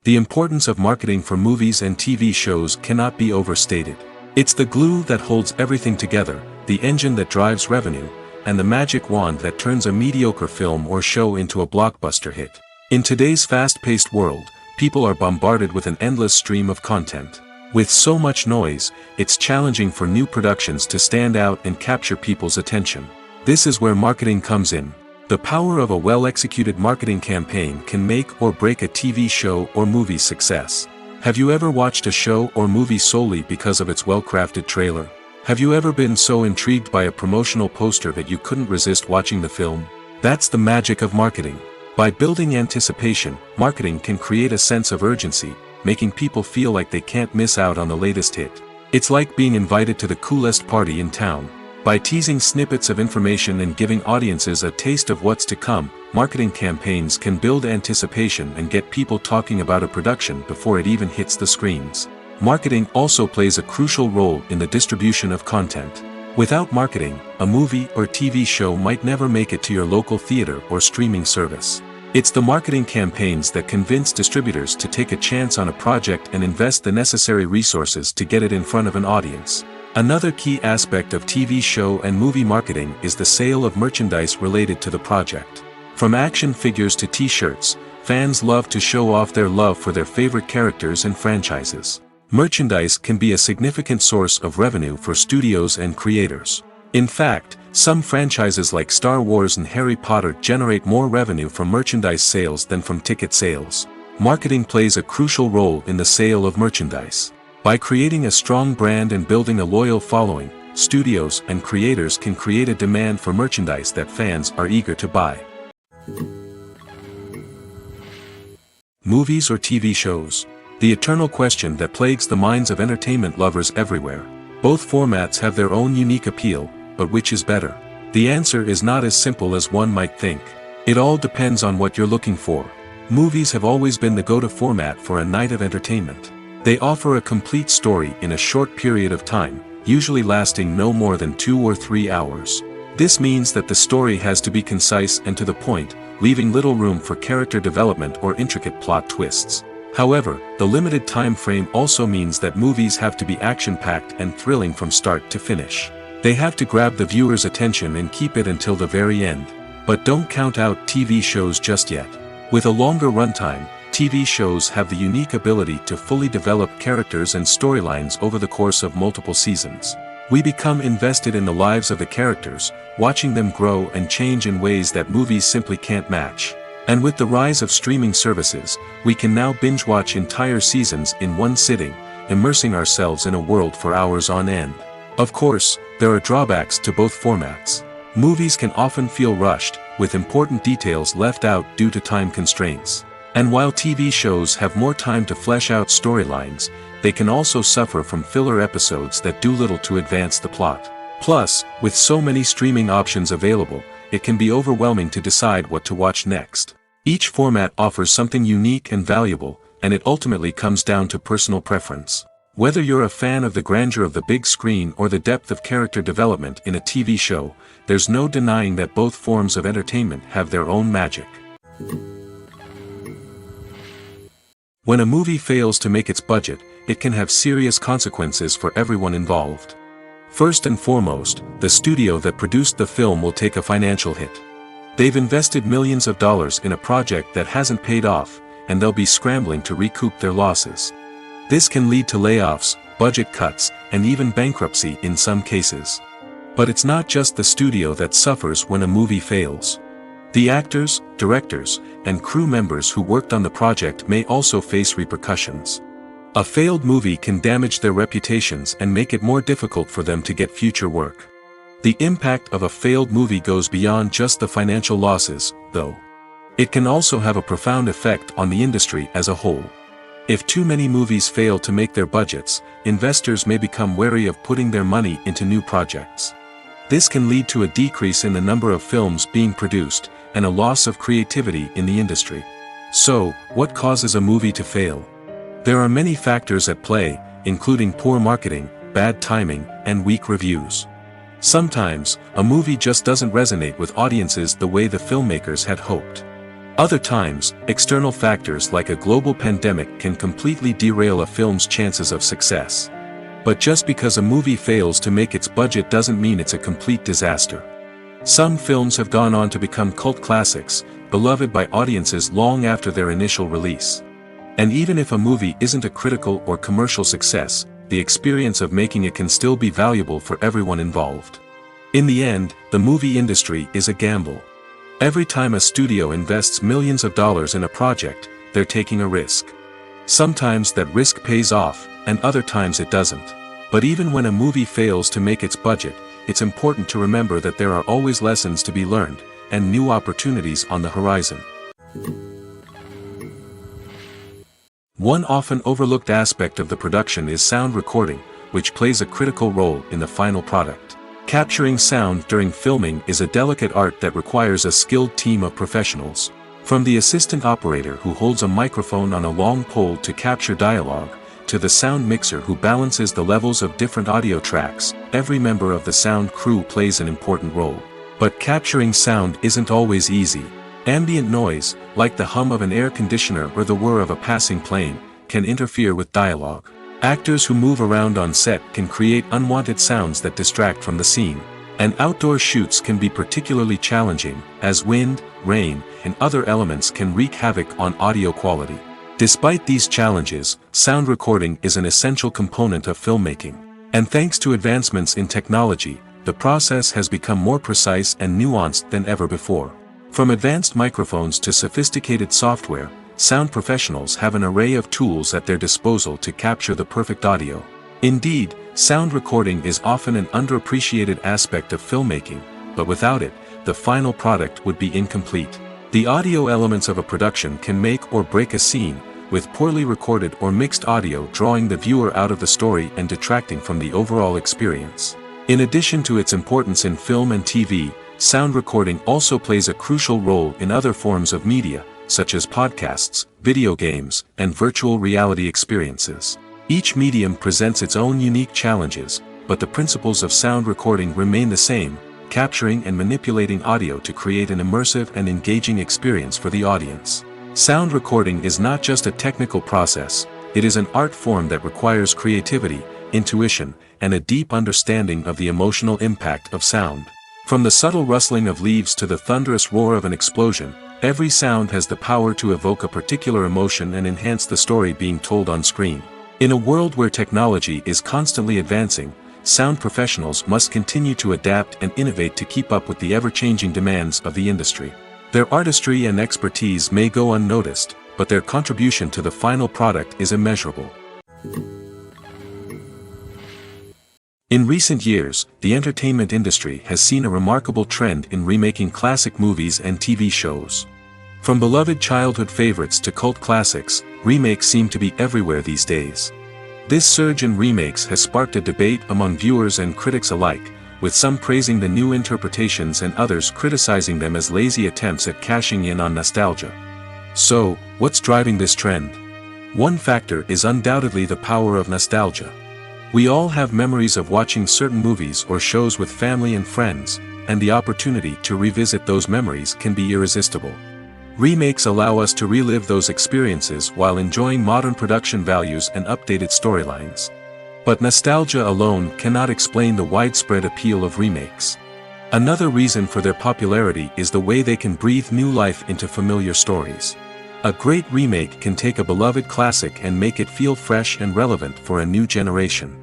The importance of marketing for movies and TV shows cannot be overstated. It's the glue that holds everything together, the engine that drives revenue, and the magic wand that turns a mediocre film or show into a blockbuster hit. In today's fast-paced world, people are bombarded with an endless stream of content. With so much noise, it's challenging for new productions to stand out and capture people's attention. This is where marketing comes in. The power of a well-executed marketing campaign can make or break a TV show or movie's success. Have you ever watched a show or movie solely because of its well-crafted trailer? Have you ever been so intrigued by a promotional poster that you couldn't resist watching the film? That's the magic of marketing. By building anticipation, marketing can create a sense of urgency, making people feel like they can't miss out on the latest hit. It's like being invited to the coolest party in town. By teasing snippets of information and giving audiences a taste of what's to come, marketing campaigns can build anticipation and get people talking about a production before it even hits the screens. Marketing also plays a crucial role in the distribution of content. Without marketing, a movie or TV show might never make it to your local theater or streaming service. It's the marketing campaigns that convince distributors to take a chance on a project and invest the necessary resources to get it in front of an audience. Another key aspect of TV show and movie marketing is the sale of merchandise related to the project. From action figures to t-shirts, fans love to show off their love for their favorite characters and franchises. Merchandise can be a significant source of revenue for studios and creators. In fact, some franchises like Star Wars and Harry Potter generate more revenue from merchandise sales than from ticket sales. Marketing plays a crucial role in the sale of merchandise. By creating a strong brand and building a loyal following, studios and creators can create a demand for merchandise that fans are eager to buy. Movies or TV shows? The eternal question that plagues the minds of entertainment lovers everywhere. Both formats have their own unique appeal, but which is better? The answer is not as simple as one might think. It all depends on what you're looking for. Movies have always been the go-to format for a night of entertainment. They offer a complete story in a short period of time, usually lasting no more than 2 or 3 hours. This means that the story has to be concise and to the point, leaving little room for character development or intricate plot twists. However, the limited time frame also means that movies have to be action-packed and thrilling from start to finish. They have to grab the viewer's attention and keep it until the very end. But don't count out TV shows just yet. With a longer runtime, TV shows have the unique ability to fully develop characters and storylines over the course of multiple seasons. We become invested in the lives of the characters, watching them grow and change in ways that movies simply can't match. And with the rise of streaming services, we can now binge-watch entire seasons in one sitting, immersing ourselves in a world for hours on end. Of course, there are drawbacks to both formats. Movies can often feel rushed, with important details left out due to time constraints. And while TV shows have more time to flesh out storylines, they can also suffer from filler episodes that do little to advance the plot. Plus, with so many streaming options available, it can be overwhelming to decide what to watch next. Each format offers something unique and valuable, and it ultimately comes down to personal preference. Whether you're a fan of the grandeur of the big screen or the depth of character development in a TV show, there's no denying that both forms of entertainment have their own magic. When a movie fails to make its budget, it can have serious consequences for everyone involved. First and foremost, the studio that produced the film will take a financial hit. They've invested millions of dollars in a project that hasn't paid off, and they'll be scrambling to recoup their losses. This can lead to layoffs, budget cuts, and even bankruptcy in some cases. But it's not just the studio that suffers when a movie fails. The actors, directors, and crew members who worked on the project may also face repercussions. A failed movie can damage their reputations and make it more difficult for them to get future work. The impact of a failed movie goes beyond just the financial losses, though. It can also have a profound effect on the industry as a whole. If too many movies fail to make their budgets, investors may become wary of putting their money into new projects. This can lead to a decrease in the number of films being produced, and a loss of creativity in the industry. So, what causes a movie to fail? There are many factors at play, including poor marketing, bad timing, and weak reviews. Sometimes, a movie just doesn't resonate with audiences the way the filmmakers had hoped. Other times, external factors like a global pandemic can completely derail a film's chances of success. But just because a movie fails to make its budget doesn't mean it's a complete disaster. Some films have gone on to become cult classics, beloved by audiences long after their initial release. And even if a movie isn't a critical or commercial success, the experience of making it can still be valuable for everyone involved. In the end, the movie industry is a gamble. Every time a studio invests millions of dollars in a project, they're taking a risk. Sometimes that risk pays off, and other times it doesn't. But even when a movie fails to make its budget, it's important to remember that there are always lessons to be learned, and new opportunities on the horizon. One often overlooked aspect of the production is sound recording, which plays a critical role in the final product. Capturing sound during filming is a delicate art that requires a skilled team of professionals. From the assistant operator who holds a microphone on a long pole to capture dialogue, to the sound mixer who balances the levels of different audio tracks, every member of the sound crew plays an important role. But capturing sound isn't always easy. Ambient noise, like the hum of an air conditioner or the whir of a passing plane, can interfere with dialogue. Actors who move around on set can create unwanted sounds that distract from the scene. And outdoor shoots can be particularly challenging, as wind, rain, and other elements can wreak havoc on audio quality. Despite these challenges, sound recording is an essential component of filmmaking. And thanks to advancements in technology, the process has become more precise and nuanced than ever before. From advanced microphones to sophisticated software, sound professionals have an array of tools at their disposal to capture the perfect audio. Indeed, sound recording is often an underappreciated aspect of filmmaking, but without it, the final product would be incomplete. The audio elements of a production can make or break a scene, with poorly recorded or mixed audio drawing the viewer out of the story and detracting from the overall experience. In addition to its importance in film and TV, sound recording also plays a crucial role in other forms of media, such as podcasts, video games, and virtual reality experiences. Each medium presents its own unique challenges, but the principles of sound recording remain the same, capturing and manipulating audio to create an immersive and engaging experience for the audience. Sound recording is not just a technical process, it is an art form that requires creativity, intuition, and a deep understanding of the emotional impact of sound. From the subtle rustling of leaves to the thunderous roar of an explosion, every sound has the power to evoke a particular emotion and enhance the story being told on screen. In a world where technology is constantly advancing, sound professionals must continue to adapt and innovate to keep up with the ever-changing demands of the industry. Their artistry and expertise may go unnoticed, but their contribution to the final product is immeasurable. In recent years, the entertainment industry has seen a remarkable trend in remaking classic movies and TV shows. From beloved childhood favorites to cult classics, remakes seem to be everywhere these days. This surge in remakes has sparked a debate among viewers and critics alike, with some praising the new interpretations and others criticizing them as lazy attempts at cashing in on nostalgia. So, what's driving this trend? One factor is undoubtedly the power of nostalgia. We all have memories of watching certain movies or shows with family and friends, and the opportunity to revisit those memories can be irresistible. Remakes allow us to relive those experiences while enjoying modern production values and updated storylines. But nostalgia alone cannot explain the widespread appeal of remakes. Another reason for their popularity is the way they can breathe new life into familiar stories. A great remake can take a beloved classic and make it feel fresh and relevant for a new generation.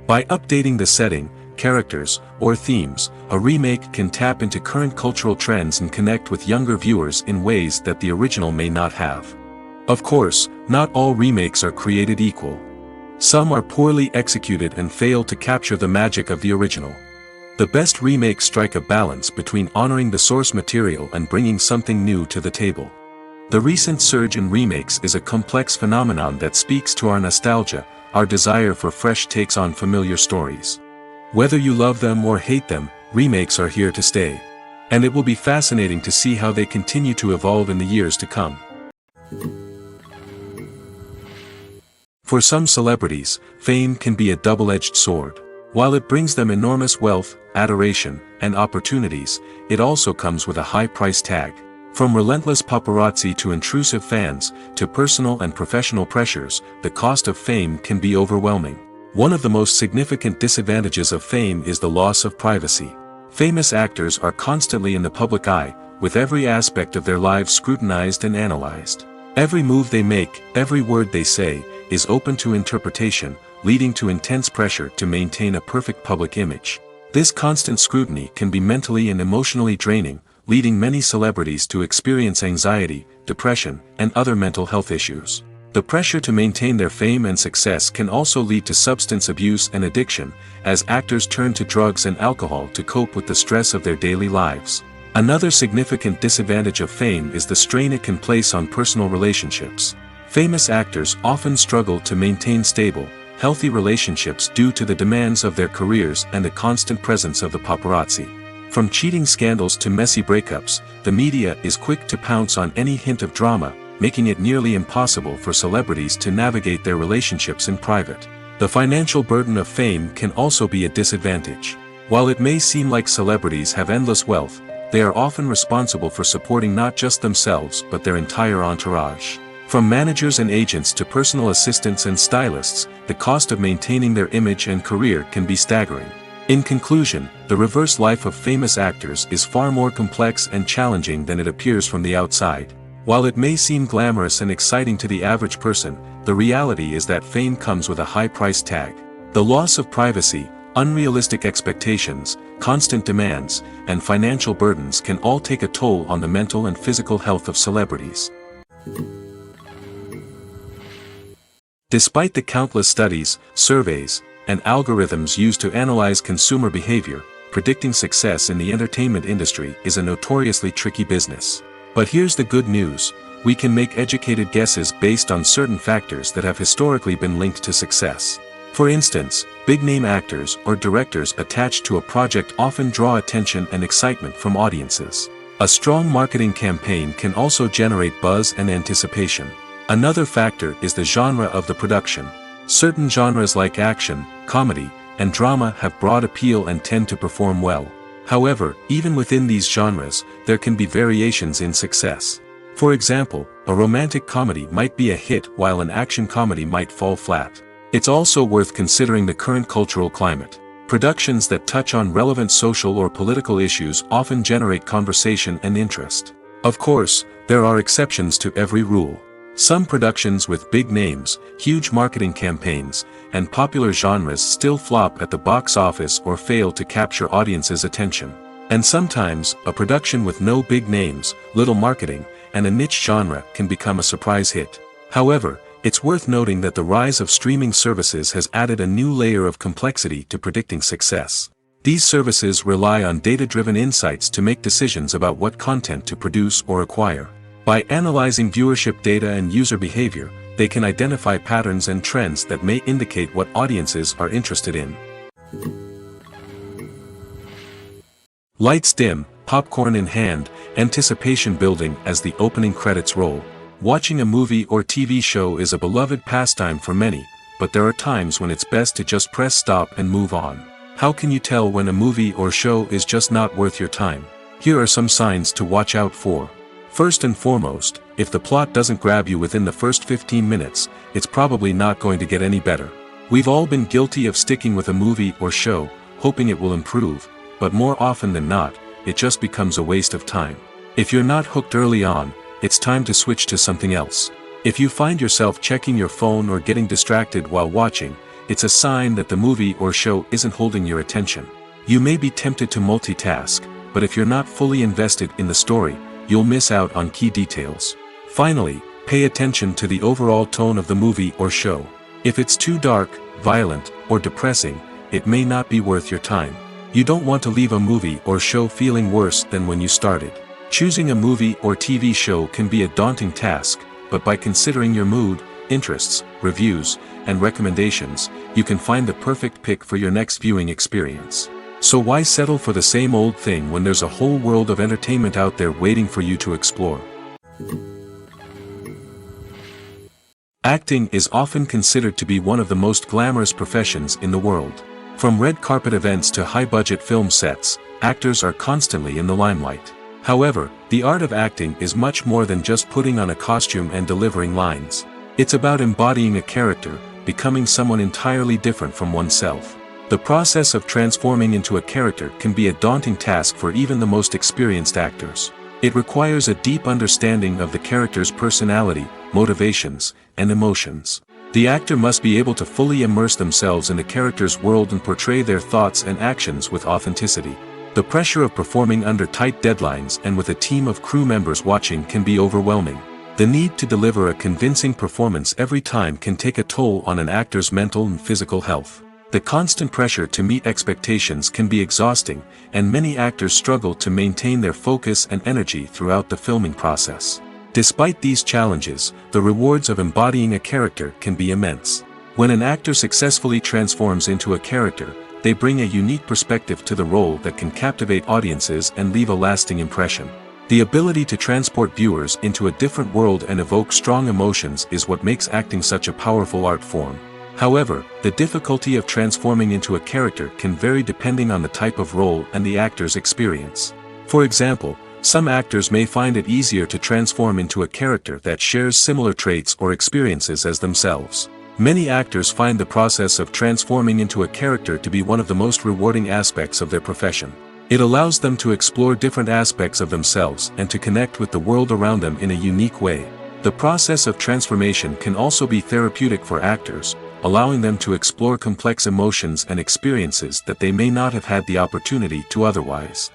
By updating the setting, characters, or themes, a remake can tap into current cultural trends and connect with younger viewers in ways that the original may not have. Of course, not all remakes are created equal. Some are poorly executed and fail to capture the magic of the original. The best remakes strike a balance between honoring the source material and bringing something new to the table. The recent surge in remakes is a complex phenomenon that speaks to our nostalgia, our desire for fresh takes on familiar stories. Whether you love them or hate them, remakes are here to stay. And it will be fascinating to see how they continue to evolve in the years to come. For some celebrities, fame can be a double-edged sword. While it brings them enormous wealth, adoration, and opportunities, it also comes with a high price tag. From relentless paparazzi to intrusive fans, to personal and professional pressures, the cost of fame can be overwhelming. One of the most significant disadvantages of fame is the loss of privacy. Famous actors are constantly in the public eye, with every aspect of their lives scrutinized and analyzed. Every move they make, every word they say, is open to interpretation, leading to intense pressure to maintain a perfect public image. This constant scrutiny can be mentally and emotionally draining, leading many celebrities to experience anxiety, depression, and other mental health issues. The pressure to maintain their fame and success can also lead to substance abuse and addiction, as actors turn to drugs and alcohol to cope with the stress of their daily lives. Another significant disadvantage of fame is the strain it can place on personal relationships. Famous actors often struggle to maintain stable, healthy relationships due to the demands of their careers and the constant presence of the paparazzi. From cheating scandals to messy breakups, the media is quick to pounce on any hint of drama, making it nearly impossible for celebrities to navigate their relationships in private. The financial burden of fame can also be a disadvantage. While it may seem like celebrities have endless wealth, they are often responsible for supporting not just themselves but their entire entourage. From managers and agents to personal assistants and stylists, the cost of maintaining their image and career can be staggering. In conclusion, the reverse life of famous actors is far more complex and challenging than it appears from the outside. While it may seem glamorous and exciting to the average person, the reality is that fame comes with a high price tag. The loss of privacy, unrealistic expectations, constant demands, and financial burdens can all take a toll on the mental and physical health of celebrities. Despite the countless studies, surveys, and algorithms used to analyze consumer behavior, predicting success in the entertainment industry is a notoriously tricky business. But here's the good news: we can make educated guesses based on certain factors that have historically been linked to success. For instance, big-name actors or directors attached to a project often draw attention and excitement from audiences. A strong marketing campaign can also generate buzz and anticipation. Another factor is the genre of the production. Certain genres like action, comedy, and drama have broad appeal and tend to perform well. However, even within these genres, there can be variations in success. For example, a romantic comedy might be a hit while an action comedy might fall flat. It's also worth considering the current cultural climate. Productions that touch on relevant social or political issues often generate conversation and interest. Of course, there are exceptions to every rule. Some productions with big names, huge marketing campaigns, and popular genres still flop at the box office or fail to capture audiences' attention. And sometimes, a production with no big names, little marketing, and a niche genre can become a surprise hit. However, it's worth noting that the rise of streaming services has added a new layer of complexity to predicting success. These services rely on data-driven insights to make decisions about what content to produce or acquire. By analyzing viewership data and user behavior, they can identify patterns and trends that may indicate what audiences are interested in. Lights dim, popcorn in hand, anticipation building as the opening credits roll. Watching a movie or TV show is a beloved pastime for many, but there are times when it's best to just press stop and move on. How can you tell when a movie or show is just not worth your time? Here are some signs to watch out for. First and foremost, if the plot doesn't grab you within the first 15 minutes, it's probably not going to get any better. We've all been guilty of sticking with a movie or show, hoping it will improve, but more often than not, it just becomes a waste of time. If you're not hooked early on, it's time to switch to something else. If you find yourself checking your phone or getting distracted while watching, it's a sign that the movie or show isn't holding your attention. You may be tempted to multitask, but if you're not fully invested in the story, you'll miss out on key details. Finally, pay attention to the overall tone of the movie or show. If it's too dark, violent, or depressing, it may not be worth your time. You don't want to leave a movie or show feeling worse than when you started. Choosing a movie or TV show can be a daunting task, but by considering your mood, interests, reviews, and recommendations, you can find the perfect pick for your next viewing experience. So why settle for the same old thing when there's a whole world of entertainment out there waiting for you to explore? Acting is often considered to be one of the most glamorous professions in the world. From red carpet events to high-budget film sets, actors are constantly in the limelight. However, the art of acting is much more than just putting on a costume and delivering lines. It's about embodying a character, becoming someone entirely different from oneself. The process of transforming into a character can be a daunting task for even the most experienced actors. It requires a deep understanding of the character's personality, motivations, and emotions. The actor must be able to fully immerse themselves in the character's world and portray their thoughts and actions with authenticity. The pressure of performing under tight deadlines and with a team of crew members watching can be overwhelming. The need to deliver a convincing performance every time can take a toll on an actor's mental and physical health. The constant pressure to meet expectations can be exhausting, and many actors struggle to maintain their focus and energy throughout the filming process. Despite these challenges, the rewards of embodying a character can be immense. When an actor successfully transforms into a character, they bring a unique perspective to the role that can captivate audiences and leave a lasting impression. The ability to transport viewers into a different world and evoke strong emotions is what makes acting such a powerful art form. However, the difficulty of transforming into a character can vary depending on the type of role and the actor's experience. For example, some actors may find it easier to transform into a character that shares similar traits or experiences as themselves. Many actors find the process of transforming into a character to be one of the most rewarding aspects of their profession. It allows them to explore different aspects of themselves and to connect with the world around them in a unique way. The process of transformation can also be therapeutic for actors, allowing them to explore complex emotions and experiences that they may not have had the opportunity to otherwise.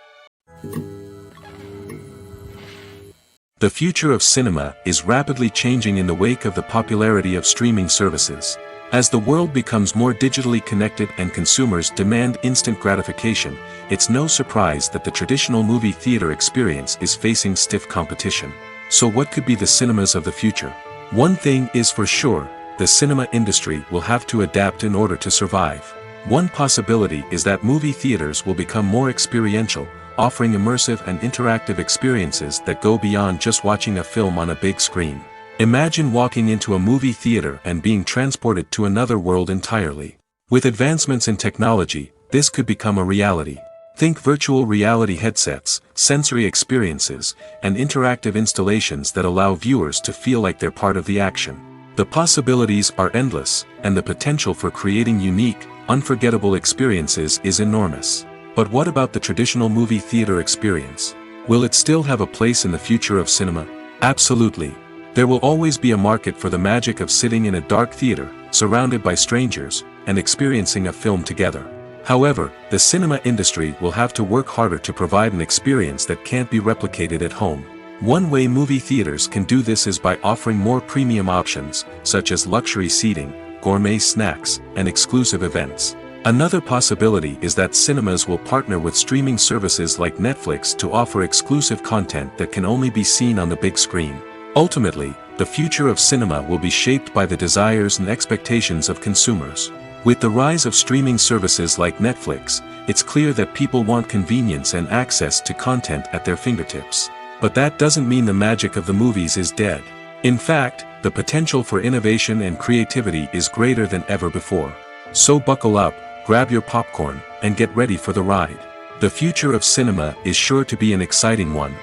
The future of cinema is rapidly changing in the wake of the popularity of streaming services. As the world becomes more digitally connected and consumers demand instant gratification, it's no surprise that the traditional movie theater experience is facing stiff competition. So what could be the cinemas of the future? One thing is for sure, the cinema industry will have to adapt in order to survive. One possibility is that movie theaters will become more experiential, offering immersive and interactive experiences that go beyond just watching a film on a big screen. Imagine walking into a movie theater and being transported to another world entirely. With advancements in technology, this could become a reality. Think virtual reality headsets, sensory experiences, and interactive installations that allow viewers to feel like they're part of the action. The possibilities are endless, and the potential for creating unique, unforgettable experiences is enormous. But what about the traditional movie theater experience? Will it still have a place in the future of cinema? Absolutely. There will always be a market for the magic of sitting in a dark theater, surrounded by strangers, and experiencing a film together. However, the cinema industry will have to work harder to provide an experience that can't be replicated at home. One way movie theaters can do this is by offering more premium options, such as luxury seating, gourmet snacks, and exclusive events. Another possibility is that cinemas will partner with streaming services like Netflix to offer exclusive content that can only be seen on the big screen. Ultimately, the future of cinema will be shaped by the desires and expectations of consumers. With the rise of streaming services like Netflix, it's clear that people want convenience and access to content at their fingertips. But that doesn't mean the magic of the movies is dead. In fact, the potential for innovation and creativity is greater than ever before. So buckle up, grab your popcorn, and get ready for the ride. The future of cinema is sure to be an exciting one.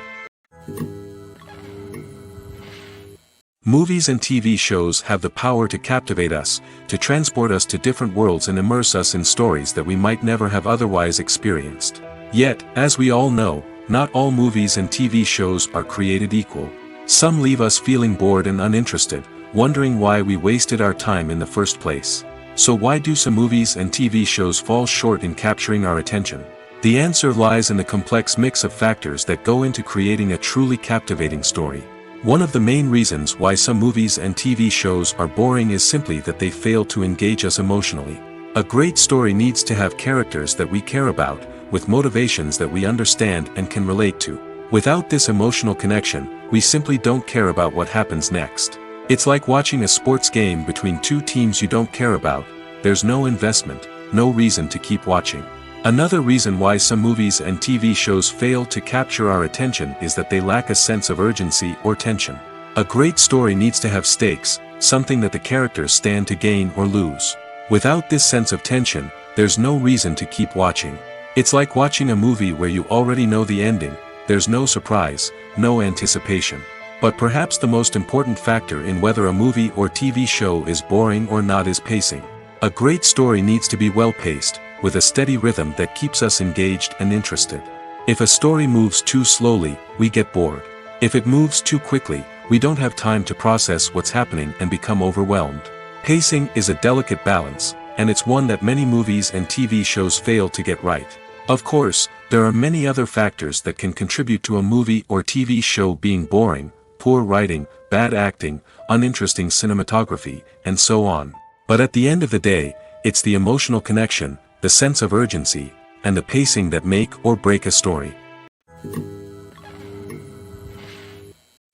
Movies and TV shows have the power to captivate us, to transport us to different worlds and immerse us in stories that we might never have otherwise experienced. Yet, as we all know, not all movies and TV shows are created equal. Some leave us feeling bored and uninterested, wondering why we wasted our time in the first place. So why do some movies and TV shows fall short in capturing our attention? The answer lies in the complex mix of factors that go into creating a truly captivating story. One of the main reasons why some movies and TV shows are boring is simply that they fail to engage us emotionally. A great story needs to have characters that we care about, with motivations that we understand and can relate to. Without this emotional connection, we simply don't care about what happens next. It's like watching a sports game between two teams you don't care about. There's no investment, no reason to keep watching. Another reason why some movies and TV shows fail to capture our attention is that they lack a sense of urgency or tension. A great story needs to have stakes, something that the characters stand to gain or lose. Without this sense of tension, there's no reason to keep watching. It's like watching a movie where you already know the ending. There's no surprise, no anticipation. But perhaps the most important factor in whether a movie or TV show is boring or not is pacing. A great story needs to be well-paced, with a steady rhythm that keeps us engaged and interested. If a story moves too slowly, we get bored. If it moves too quickly, we don't have time to process what's happening and become overwhelmed. Pacing is a delicate balance, and it's one that many movies and TV shows fail to get right. Of course, there are many other factors that can contribute to a movie or TV show being boring: poor writing, bad acting, uninteresting cinematography, and so on. But at the end of the day, it's the emotional connection, the sense of urgency, and the pacing that make or break a story.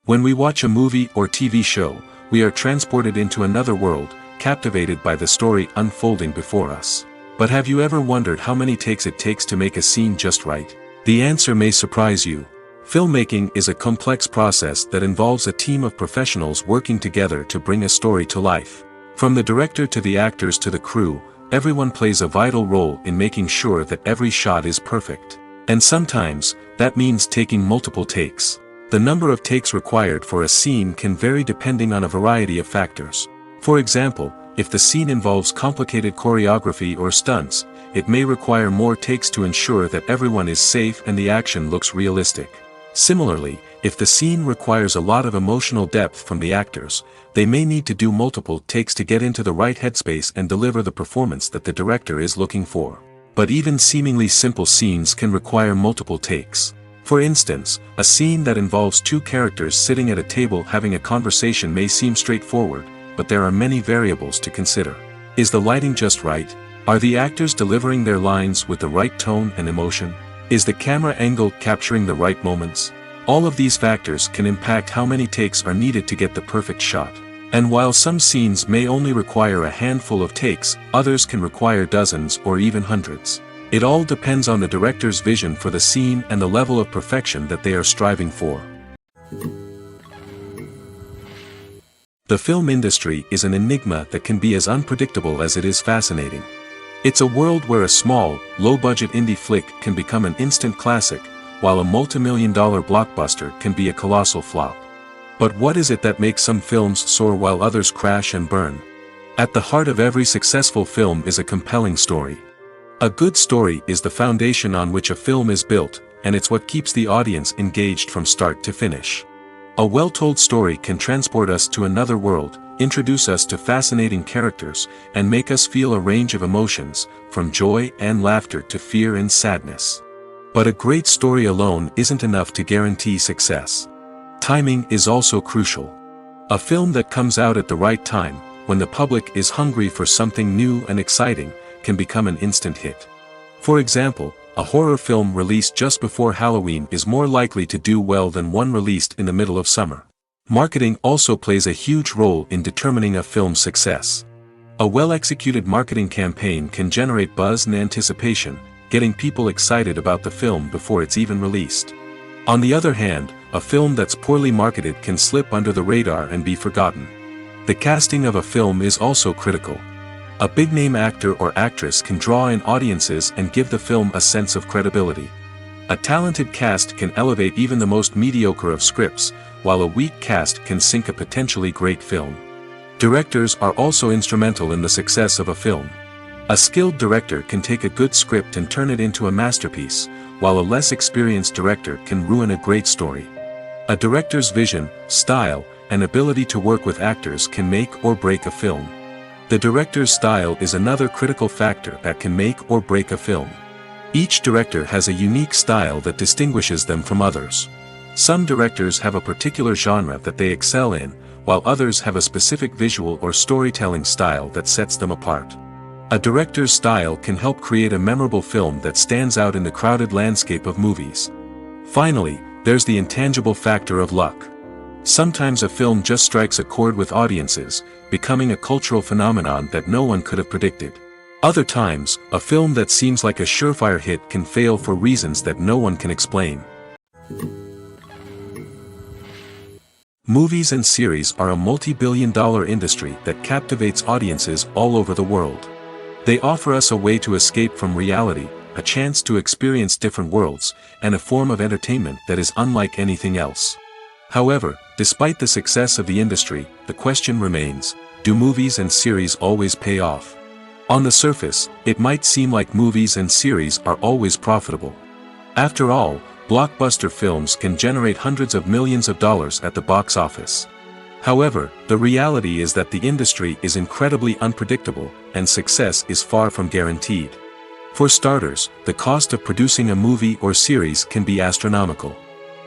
When we watch a movie or TV show, we are transported into another world, captivated by the story unfolding before us. But have you ever wondered how many takes it takes to make a scene just right? The answer may surprise you. Filmmaking is a complex process that involves a team of professionals working together to bring a story to life. From the director to the actors to the crew, everyone plays a vital role in making sure that every shot is perfect. And sometimes, that means taking multiple takes. The number of takes required for a scene can vary depending on a variety of factors. For example, if the scene involves complicated choreography or stunts, it may require more takes to ensure that everyone is safe and the action looks realistic. Similarly, if the scene requires a lot of emotional depth from the actors, they may need to do multiple takes to get into the right headspace and deliver the performance that the director is looking for. But even seemingly simple scenes can require multiple takes. For instance, a scene that involves two characters sitting at a table having a conversation may seem straightforward, but there are many variables to consider. Is the lighting just right? Are the actors delivering their lines with the right tone and emotion? Is the camera angle capturing the right moments? All of these factors can impact how many takes are needed to get the perfect shot. And while some scenes may only require a handful of takes, others can require dozens or even hundreds. It all depends on the director's vision for the scene and the level of perfection that they are striving for. The film industry is an enigma that can be as unpredictable as it is fascinating. It's a world where a small, low-budget indie flick can become an instant classic, while a multi-million-dollar blockbuster can be a colossal flop. But what is it that makes some films soar while others crash and burn? At the heart of every successful film is a compelling story. A good story is the foundation on which a film is built, and it's what keeps the audience engaged from start to finish. A well-told story can transport us to another world, introduce us to fascinating characters, and make us feel a range of emotions, from joy and laughter to fear and sadness. But a great story alone isn't enough to guarantee success. Timing is also crucial. A film that comes out at the right time, when the public is hungry for something new and exciting, can become an instant hit. For example, a horror film released just before Halloween is more likely to do well than one released in the middle of summer. Marketing also plays a huge role in determining a film's success. A well-executed marketing campaign can generate buzz and anticipation, getting people excited about the film before it's even released. On the other hand, a film that's poorly marketed can slip under the radar and be forgotten. The casting of a film is also critical. A big-name actor or actress can draw in audiences and give the film a sense of credibility. A talented cast can elevate even the most mediocre of scripts, while a weak cast can sink a potentially great film. Directors are also instrumental in the success of a film. A skilled director can take a good script and turn it into a masterpiece, while a less experienced director can ruin a great story. A director's vision, style, and ability to work with actors can make or break a film. The director's style is another critical factor that can make or break a film. Each director has a unique style that distinguishes them from others. Some directors have a particular genre that they excel in, while others have a specific visual or storytelling style that sets them apart. A director's style can help create a memorable film that stands out in the crowded landscape of movies. Finally, there's the intangible factor of luck. Sometimes a film just strikes a chord with audiences, becoming a cultural phenomenon that no one could have predicted. Other times, a film that seems like a surefire hit can fail for reasons that no one can explain. Movies and series are a multi-billion-dollar industry that captivates audiences all over the world. They offer us a way to escape from reality, a chance to experience different worlds, and a form of entertainment that is unlike anything else. However, despite the success of the industry, the question remains, do movies and series always pay off? On the surface, it might seem like movies and series are always profitable. After all, blockbuster films can generate hundreds of millions of dollars at the box office. However, the reality is that the industry is incredibly unpredictable, and success is far from guaranteed. For starters, the cost of producing a movie or series can be astronomical.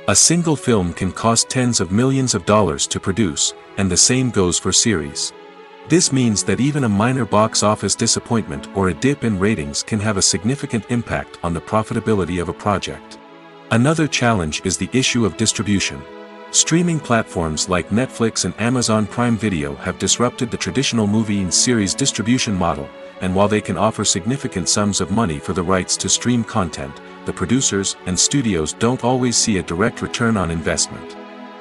A single film can cost tens of millions of dollars to produce, and the same goes for series. This means that even a minor box office disappointment or a dip in ratings can have a significant impact on the profitability of a project. Another challenge is the issue of distribution. Streaming platforms like Netflix and Amazon Prime Video have disrupted the traditional movie and series distribution model, and while they can offer significant sums of money for the rights to stream content, the producers and studios don't always see a direct return on investment.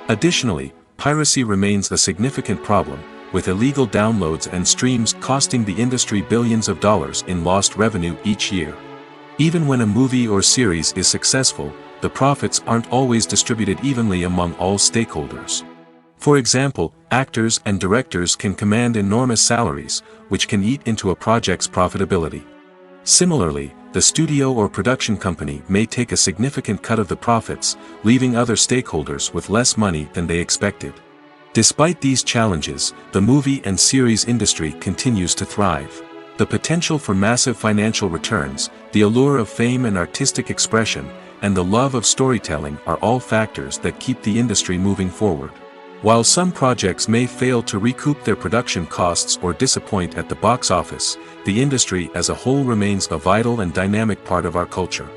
Additionally, piracy remains a significant problem, with illegal downloads and streams costing the industry billions of dollars in lost revenue each year. Even when a movie or series is successful, the profits aren't always distributed evenly among all stakeholders. For example, actors and directors can command enormous salaries, which can eat into a project's profitability. Similarly, the studio or production company may take a significant cut of the profits, leaving other stakeholders with less money than they expected. Despite these challenges, the movie and series industry continues to thrive. The potential for massive financial returns, the allure of fame and artistic expression, and the love of storytelling are all factors that keep the industry moving forward. While some projects may fail to recoup their production costs or disappoint at the box office, the industry as a whole remains a vital and dynamic part of our culture.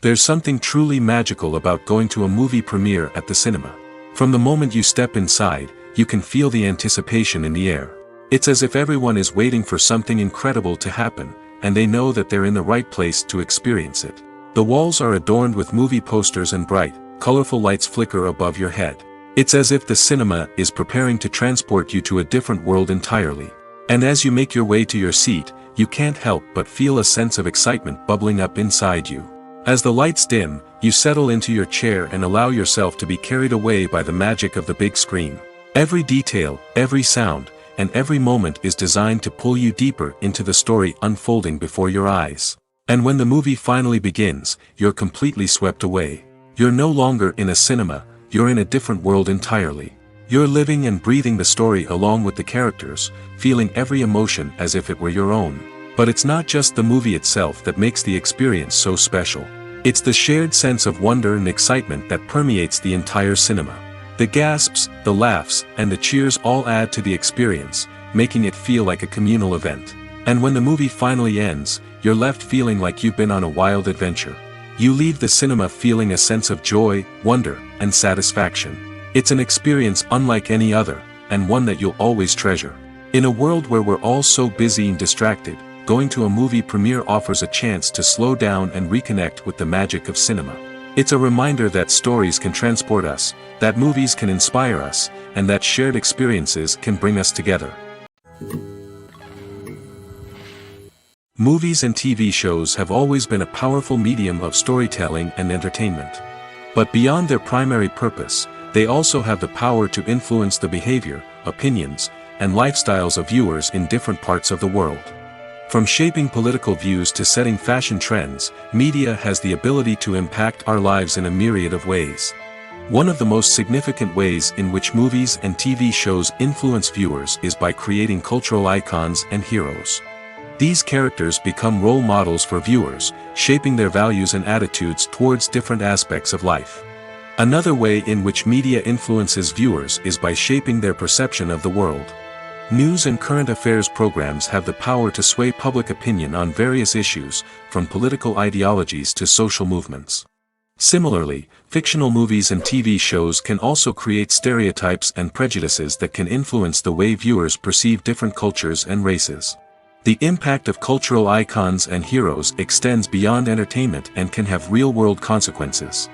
There's something truly magical about going to a movie premiere at the cinema. From the moment you step inside, you can feel the anticipation in the air. It's as if everyone is waiting for something incredible to happen, and they know that they're in the right place to experience it. The walls are adorned with movie posters and bright, colorful lights flicker above your head. It's as if the cinema is preparing to transport you to a different world entirely. And as you make your way to your seat, you can't help but feel a sense of excitement bubbling up inside you. As the lights dim, you settle into your chair and allow yourself to be carried away by the magic of the big screen. Every detail, every sound, and every moment is designed to pull you deeper into the story unfolding before your eyes. And when the movie finally begins, you're completely swept away. You're no longer in a cinema, you're in a different world entirely. You're living and breathing the story along with the characters, feeling every emotion as if it were your own. But it's not just the movie itself that makes the experience so special. It's the shared sense of wonder and excitement that permeates the entire cinema. The gasps, the laughs, and the cheers all add to the experience, making it feel like a communal event. And when the movie finally ends, you're left feeling like you've been on a wild adventure. You leave the cinema feeling a sense of joy, wonder, and satisfaction. It's an experience unlike any other, and one that you'll always treasure. In a world where we're all so busy and distracted, going to a movie premiere offers a chance to slow down and reconnect with the magic of cinema. It's a reminder that stories can transport us, that movies can inspire us, and that shared experiences can bring us together. Movies and TV shows have always been a powerful medium of storytelling and entertainment. But beyond their primary purpose, they also have the power to influence the behavior, opinions, and lifestyles of viewers in different parts of the world. From shaping political views to setting fashion trends, media has the ability to impact our lives in a myriad of ways. One of the most significant ways in which movies and TV shows influence viewers is by creating cultural icons and heroes. These characters become role models for viewers, shaping their values and attitudes towards different aspects of life. Another way in which media influences viewers is by shaping their perception of the world. News and current affairs programs have the power to sway public opinion on various issues, from political ideologies to social movements. Similarly, fictional movies and TV shows can also create stereotypes and prejudices that can influence the way viewers perceive different cultures and races. The impact of cultural icons and heroes extends beyond entertainment and can have real-world consequences.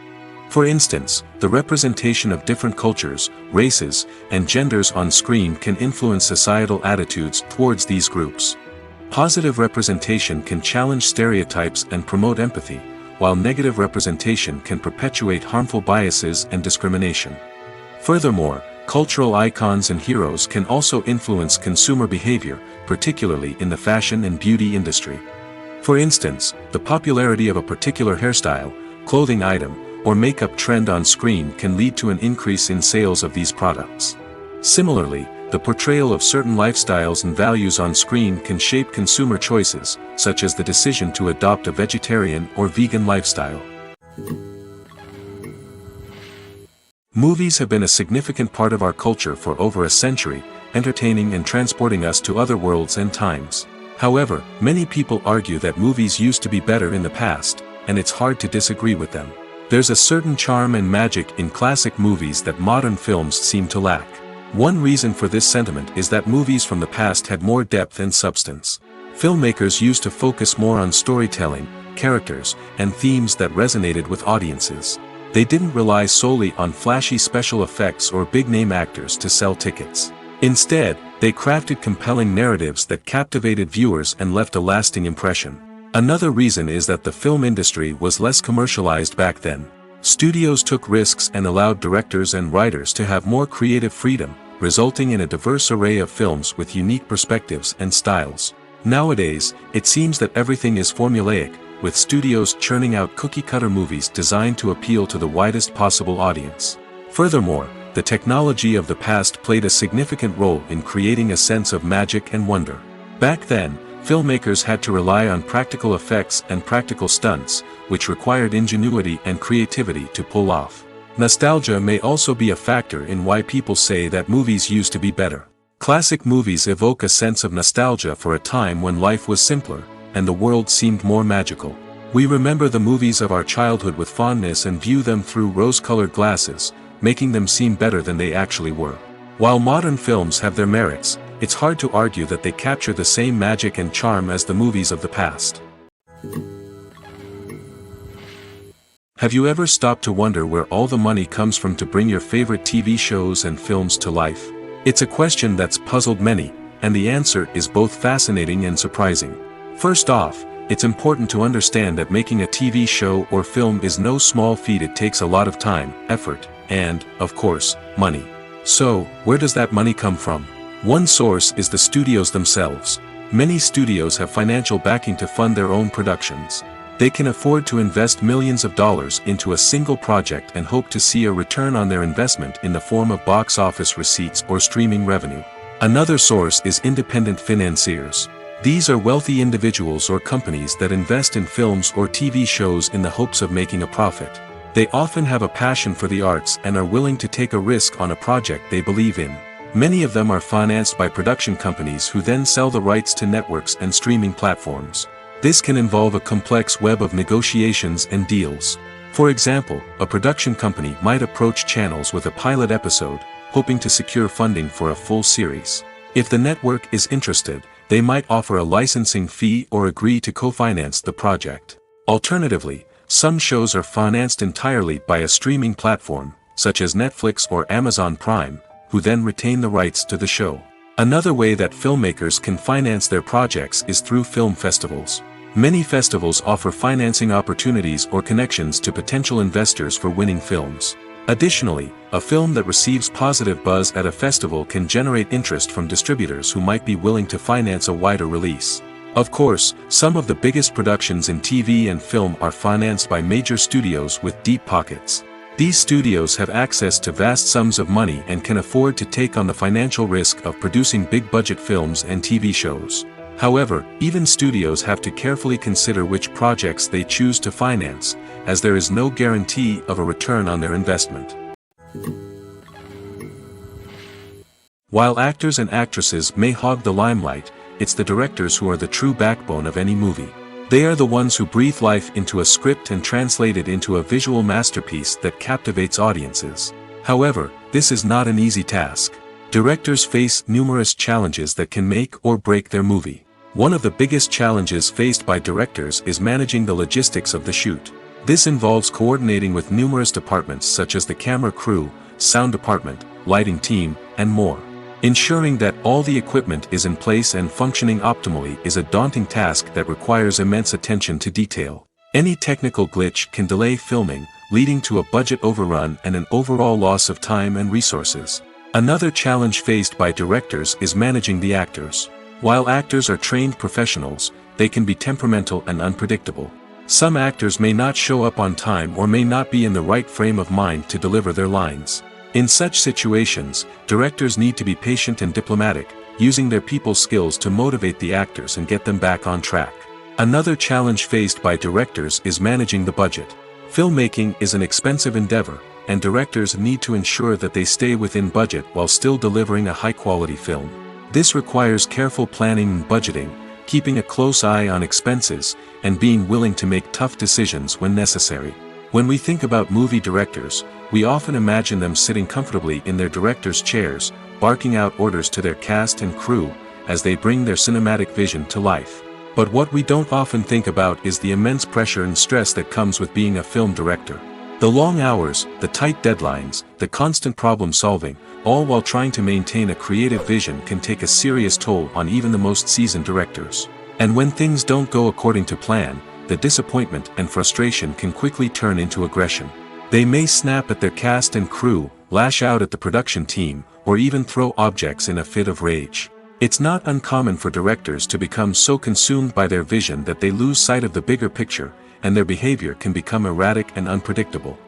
For instance, the representation of different cultures, races, and genders on screen can influence societal attitudes towards these groups. Positive representation can challenge stereotypes and promote empathy, while negative representation can perpetuate harmful biases and discrimination. Furthermore, cultural icons and heroes can also influence consumer behavior, particularly in the fashion and beauty industry. For instance, the popularity of a particular hairstyle, clothing item, or makeup trend on screen can lead to an increase in sales of these products. Similarly, the portrayal of certain lifestyles and values on screen can shape consumer choices, such as the decision to adopt a vegetarian or vegan lifestyle. Movies have been a significant part of our culture for over a century, entertaining and transporting us to other worlds and times. However, many people argue that movies used to be better in the past, and it's hard to disagree with them. There's a certain charm and magic in classic movies that modern films seem to lack. One reason for this sentiment is that movies from the past had more depth and substance. Filmmakers used to focus more on storytelling, characters, and themes that resonated with audiences. They didn't rely solely on flashy special effects or big-name actors to sell tickets. Instead, they crafted compelling narratives that captivated viewers and left a lasting impression. Another reason is that the film industry was less commercialized back then. Studios took risks and allowed directors and writers to have more creative freedom, resulting in a diverse array of films with unique perspectives and styles. Nowadays, it seems that everything is formulaic, with studios churning out cookie-cutter movies designed to appeal to the widest possible audience. Furthermore, the technology of the past played a significant role in creating a sense of magic and wonder. Back then, filmmakers had to rely on practical effects and practical stunts, which required ingenuity and creativity to pull off. Nostalgia may also be a factor in why people say that movies used to be better. Classic movies evoke a sense of nostalgia for a time when life was simpler, and the world seemed more magical. We remember the movies of our childhood with fondness and view them through rose-colored glasses, making them seem better than they actually were. While modern films have their merits, it's hard to argue that they capture the same magic and charm as the movies of the past. Have you ever stopped to wonder where all the money comes from to bring your favorite TV shows and films to life? It's a question that's puzzled many, and the answer is both fascinating and surprising. First off, it's important to understand that making a TV show or film is no small feat. It takes a lot of time, effort, and, of course, money. So, where does that money come from? One source is the studios themselves. Many studios have financial backing to fund their own productions. They can afford to invest millions of dollars into a single project and hope to see a return on their investment in the form of box office receipts or streaming revenue. Another source is independent financiers. These are wealthy individuals or companies that invest in films or TV shows in the hopes of making a profit. They often have a passion for the arts and are willing to take a risk on a project they believe in. Many of them are financed by production companies who then sell the rights to networks and streaming platforms. This can involve a complex web of negotiations and deals. For example, a production company might approach channels with a pilot episode, hoping to secure funding for a full series. If the network is interested, they might offer a licensing fee or agree to co-finance the project. Alternatively, some shows are financed entirely by a streaming platform, such as Netflix or Amazon Prime, who then retain the rights to the show. Another way that filmmakers can finance their projects is through film festivals. Many festivals offer financing opportunities or connections to potential investors for winning films. Additionally, a film that receives positive buzz at a festival can generate interest from distributors who might be willing to finance a wider release. Of course, some of the biggest productions in TV and film are financed by major studios with deep pockets. These studios have access to vast sums of money and can afford to take on the financial risk of producing big-budget films and TV shows. However, even studios have to carefully consider which projects they choose to finance, as there is no guarantee of a return on their investment. While actors and actresses may hog the limelight, it's the directors who are the true backbone of any movie. They are the ones who breathe life into a script and translate it into a visual masterpiece that captivates audiences. However, this is not an easy task. Directors face numerous challenges that can make or break their movie. One of the biggest challenges faced by directors is managing the logistics of the shoot. This involves coordinating with numerous departments such as the camera crew, sound department, lighting team, and more. Ensuring that all the equipment is in place and functioning optimally is a daunting task that requires immense attention to detail. Any technical glitch can delay filming, leading to a budget overrun and an overall loss of time and resources. Another challenge faced by directors is managing the actors. While actors are trained professionals, they can be temperamental and unpredictable. Some actors may not show up on time or may not be in the right frame of mind to deliver their lines. In such situations, directors need to be patient and diplomatic, using their people skills to motivate the actors and get them back on track. Another challenge faced by directors is managing the budget. Filmmaking is an expensive endeavor, and directors need to ensure that they stay within budget while still delivering a high-quality film. This requires careful planning and budgeting, keeping a close eye on expenses, and being willing to make tough decisions when necessary. When we think about movie directors, we often imagine them sitting comfortably in their director's chairs, barking out orders to their cast and crew, as they bring their cinematic vision to life. But what we don't often think about is the immense pressure and stress that comes with being a film director. The long hours, the tight deadlines, the constant problem solving, all while trying to maintain a creative vision can take a serious toll on even the most seasoned directors. And when things don't go according to plan, the disappointment and frustration can quickly turn into aggression. They may snap at their cast and crew, lash out at the production team, or even throw objects in a fit of rage. It's not uncommon for directors to become so consumed by their vision that they lose sight of the bigger picture, and their behavior can become erratic and unpredictable.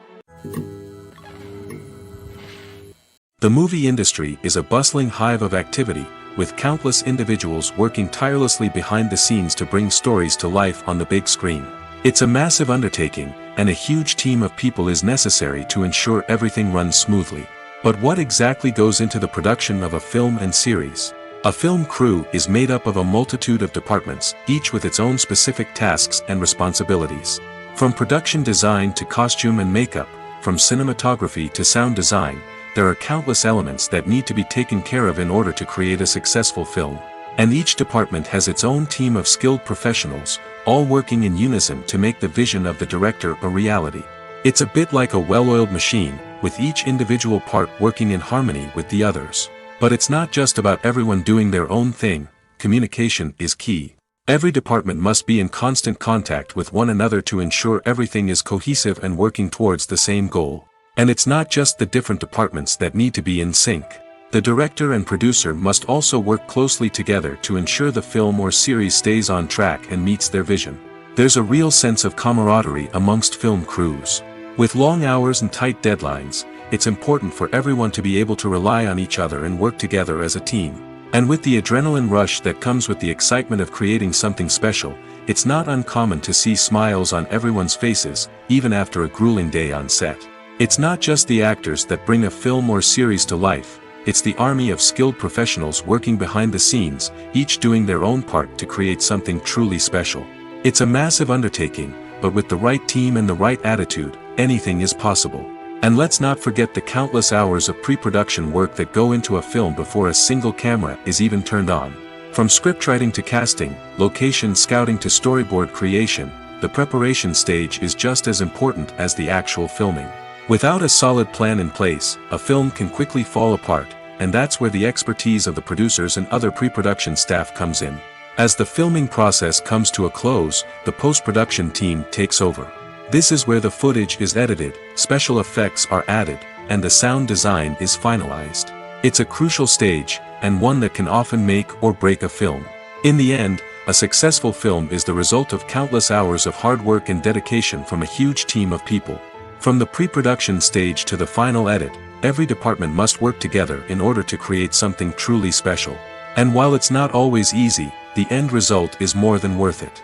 The movie industry is a bustling hive of activity, with countless individuals working tirelessly behind the scenes to bring stories to life on the big screen. It's a massive undertaking, and a huge team of people is necessary to ensure everything runs smoothly. But what exactly goes into the production of a film and series? A film crew is made up of a multitude of departments, each with its own specific tasks and responsibilities. From production design to costume and makeup, from cinematography to sound design, there are countless elements that need to be taken care of in order to create a successful film. And each department has its own team of skilled professionals, all working in unison to make the vision of the director a reality. It's a bit like a well-oiled machine, with each individual part working in harmony with the others. But it's not just about everyone doing their own thing. Communication is key. Every department must be in constant contact with one another to ensure everything is cohesive and working towards the same goal. And it's not just the different departments that need to be in sync. The director and producer must also work closely together to ensure the film or series stays on track and meets their vision. There's a real sense of camaraderie amongst film crews. With long hours and tight deadlines, it's important for everyone to be able to rely on each other and work together as a team. And with the adrenaline rush that comes with the excitement of creating something special, it's not uncommon to see smiles on everyone's faces, even after a grueling day on set. It's not just the actors that bring a film or series to life, it's the army of skilled professionals working behind the scenes, each doing their own part to create something truly special. It's a massive undertaking, but with the right team and the right attitude, anything is possible. And let's not forget the countless hours of pre-production work that go into a film before a single camera is even turned on. From scriptwriting to casting, location scouting to storyboard creation, the preparation stage is just as important as the actual filming. Without a solid plan in place, a film can quickly fall apart, and that's where the expertise of the producers and other pre-production staff comes in. As the filming process comes to a close, the post-production team takes over. This is where the footage is edited, special effects are added, and the sound design is finalized. It's a crucial stage, and one that can often make or break a film. In the end, a successful film is the result of countless hours of hard work and dedication from a huge team of people. From the pre-production stage to the final edit, every department must work together in order to create something truly special. And while it's not always easy, the end result is more than worth it.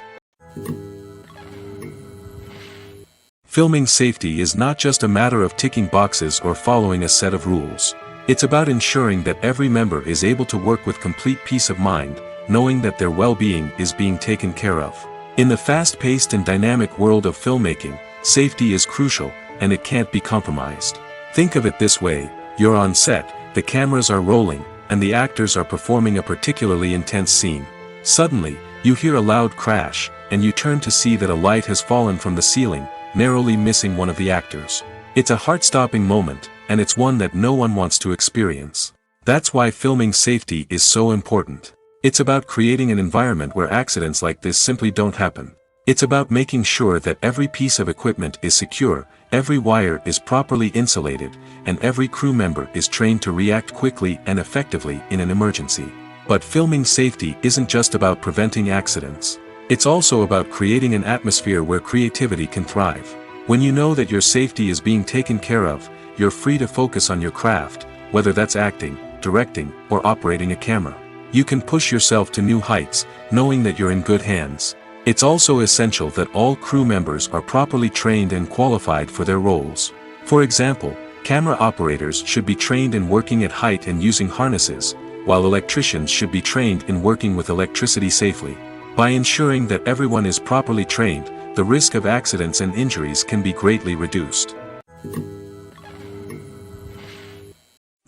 Filming safety is not just a matter of ticking boxes or following a set of rules. It's about ensuring that every member is able to work with complete peace of mind, knowing that their well-being is being taken care of. In the fast-paced and dynamic world of filmmaking, safety is crucial, and it can't be compromised. Think of it this way: you're on set, the cameras are rolling, and the actors are performing a particularly intense scene. Suddenly, you hear a loud crash, and you turn to see that a light has fallen from the ceiling, narrowly missing one of the actors. It's a heart-stopping moment, and it's one that no one wants to experience. That's why filming safety is so important. It's about creating an environment where accidents like this simply don't happen. It's about making sure that every piece of equipment is secure, every wire is properly insulated, and every crew member is trained to react quickly and effectively in an emergency. But filming safety isn't just about preventing accidents. It's also about creating an atmosphere where creativity can thrive. When you know that your safety is being taken care of, you're free to focus on your craft, whether that's acting, directing, or operating a camera. You can push yourself to new heights, knowing that you're in good hands. It's also essential that all crew members are properly trained and qualified for their roles. For example, camera operators should be trained in working at height and using harnesses, while electricians should be trained in working with electricity safely. By ensuring that everyone is properly trained, the risk of accidents and injuries can be greatly reduced.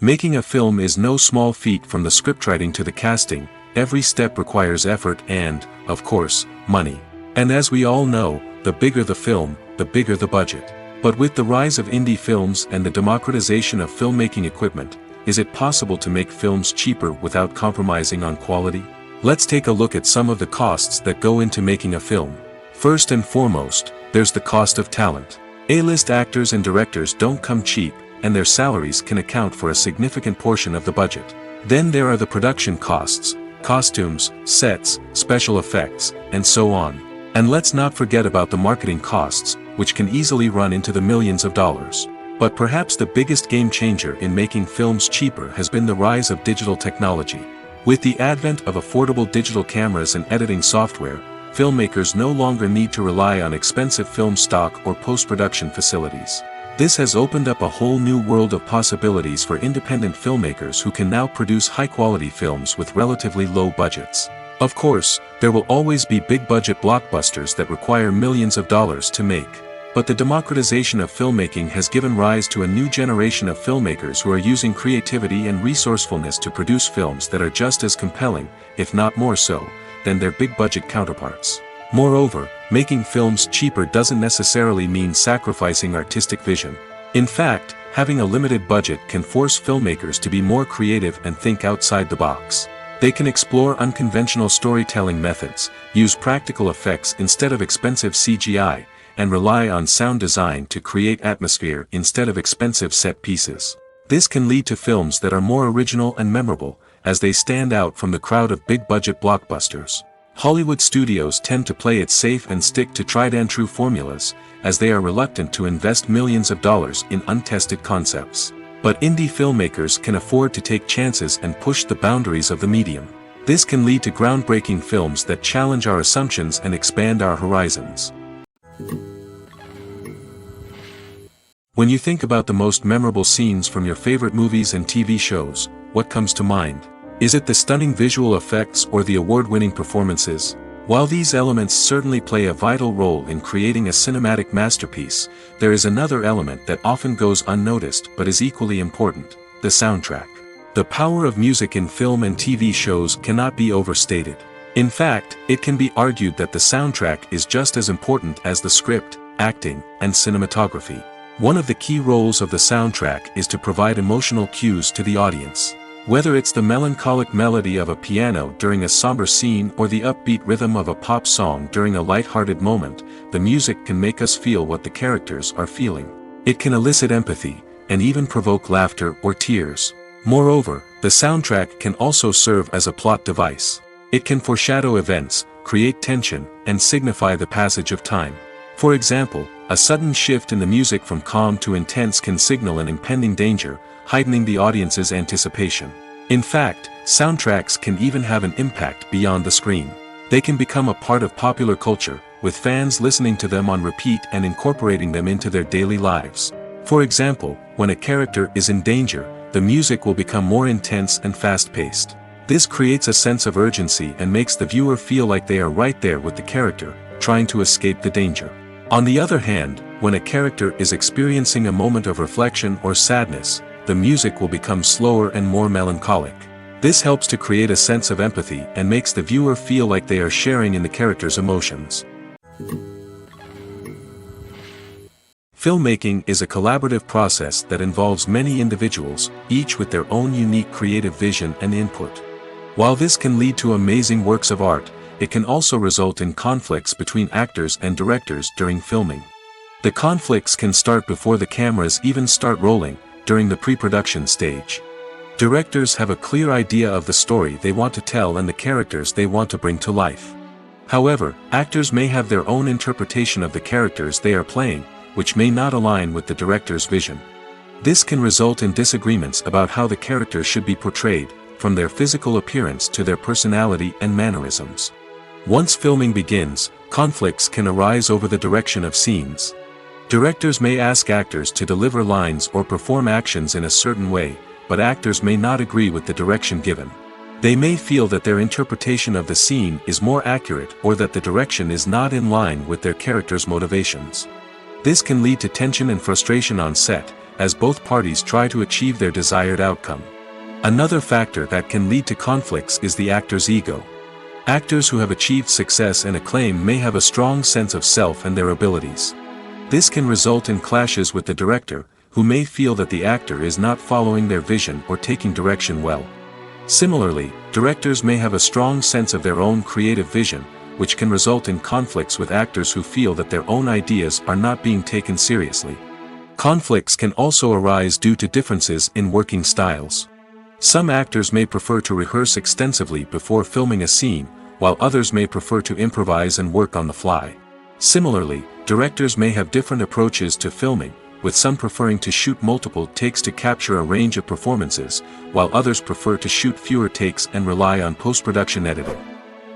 Making a film is no small feat. From the scriptwriting to the casting, every step requires effort and, of course, money. And as we all know, the bigger the film, the bigger the budget. But with the rise of indie films and the democratization of filmmaking equipment, is it possible to make films cheaper without compromising on quality? Let's take a look at some of the costs that go into making a film. First and foremost, there's the cost of talent. A-list actors and directors don't come cheap, and their salaries can account for a significant portion of the budget. Then there are the production costs, costumes, sets, special effects, and so on. And let's not forget about the marketing costs, which can easily run into the millions of dollars. But perhaps the biggest game changer in making films cheaper has been the rise of digital technology. With the advent of affordable digital cameras and editing software, filmmakers no longer need to rely on expensive film stock or post-production facilities. This has opened up a whole new world of possibilities for independent filmmakers who can now produce high-quality films with relatively low budgets. Of course, there will always be big-budget blockbusters that require millions of dollars to make. But the democratization of filmmaking has given rise to a new generation of filmmakers who are using creativity and resourcefulness to produce films that are just as compelling, if not more so, than their big-budget counterparts. Moreover, making films cheaper doesn't necessarily mean sacrificing artistic vision. In fact, having a limited budget can force filmmakers to be more creative and think outside the box. They can explore unconventional storytelling methods, use practical effects instead of expensive CGI, and rely on sound design to create atmosphere instead of expensive set pieces. This can lead to films that are more original and memorable, as they stand out from the crowd of big-budget blockbusters. Hollywood studios tend to play it safe and stick to tried-and-true formulas, as they are reluctant to invest millions of dollars in untested concepts. But indie filmmakers can afford to take chances and push the boundaries of the medium. This can lead to groundbreaking films that challenge our assumptions and expand our horizons. When you think about the most memorable scenes from your favorite movies and TV shows, what comes to mind? Is it the stunning visual effects or the award-winning performances? While these elements certainly play a vital role in creating a cinematic masterpiece, there is another element that often goes unnoticed but is equally important: the soundtrack. The power of music in film and TV shows cannot be overstated. In fact, it can be argued that the soundtrack is just as important as the script, acting, and cinematography. One of the key roles of the soundtrack is to provide emotional cues to the audience. Whether it's the melancholic melody of a piano during a somber scene or the upbeat rhythm of a pop song during a light-hearted moment, the music can make us feel what the characters are feeling. It can elicit empathy, and even provoke laughter or tears. Moreover, the soundtrack can also serve as a plot device. It can foreshadow events, create tension, and signify the passage of time. For example, a sudden shift in the music from calm to intense can signal an impending danger, heightening the audience's anticipation. In fact, soundtracks can even have an impact beyond the screen. They can become a part of popular culture, with fans listening to them on repeat and incorporating them into their daily lives. For example, when a character is in danger, the music will become more intense and fast-paced. This creates a sense of urgency and makes the viewer feel like they are right there with the character, trying to escape the danger. On the other hand, when a character is experiencing a moment of reflection or sadness, the music will become slower and more melancholic. This helps to create a sense of empathy and makes the viewer feel like they are sharing in the character's emotions. Filmmaking is a collaborative process that involves many individuals, each with their own unique creative vision and input. While this can lead to amazing works of art, it can also result in conflicts between actors and directors during filming. The conflicts can start before the cameras even start rolling, during the pre-production stage. Directors have a clear idea of the story they want to tell and the characters they want to bring to life. However, actors may have their own interpretation of the characters they are playing, which may not align with the director's vision. This can result in disagreements about how the characters should be portrayed, from their physical appearance to their personality and mannerisms. Once filming begins, conflicts can arise over the direction of scenes. Directors may ask actors to deliver lines or perform actions in a certain way, but actors may not agree with the direction given. They may feel that their interpretation of the scene is more accurate or that the direction is not in line with their character's motivations. This can lead to tension and frustration on set, as both parties try to achieve their desired outcome. Another factor that can lead to conflicts is the actor's ego. Actors who have achieved success and acclaim may have a strong sense of self and their abilities. This can result in clashes with the director, who may feel that the actor is not following their vision or taking direction well. Similarly, directors may have a strong sense of their own creative vision, which can result in conflicts with actors who feel that their own ideas are not being taken seriously. Conflicts can also arise due to differences in working styles. Some actors may prefer to rehearse extensively before filming a scene, while others may prefer to improvise and work on the fly. Similarly, directors may have different approaches to filming, with some preferring to shoot multiple takes to capture a range of performances, while others prefer to shoot fewer takes and rely on post-production editing.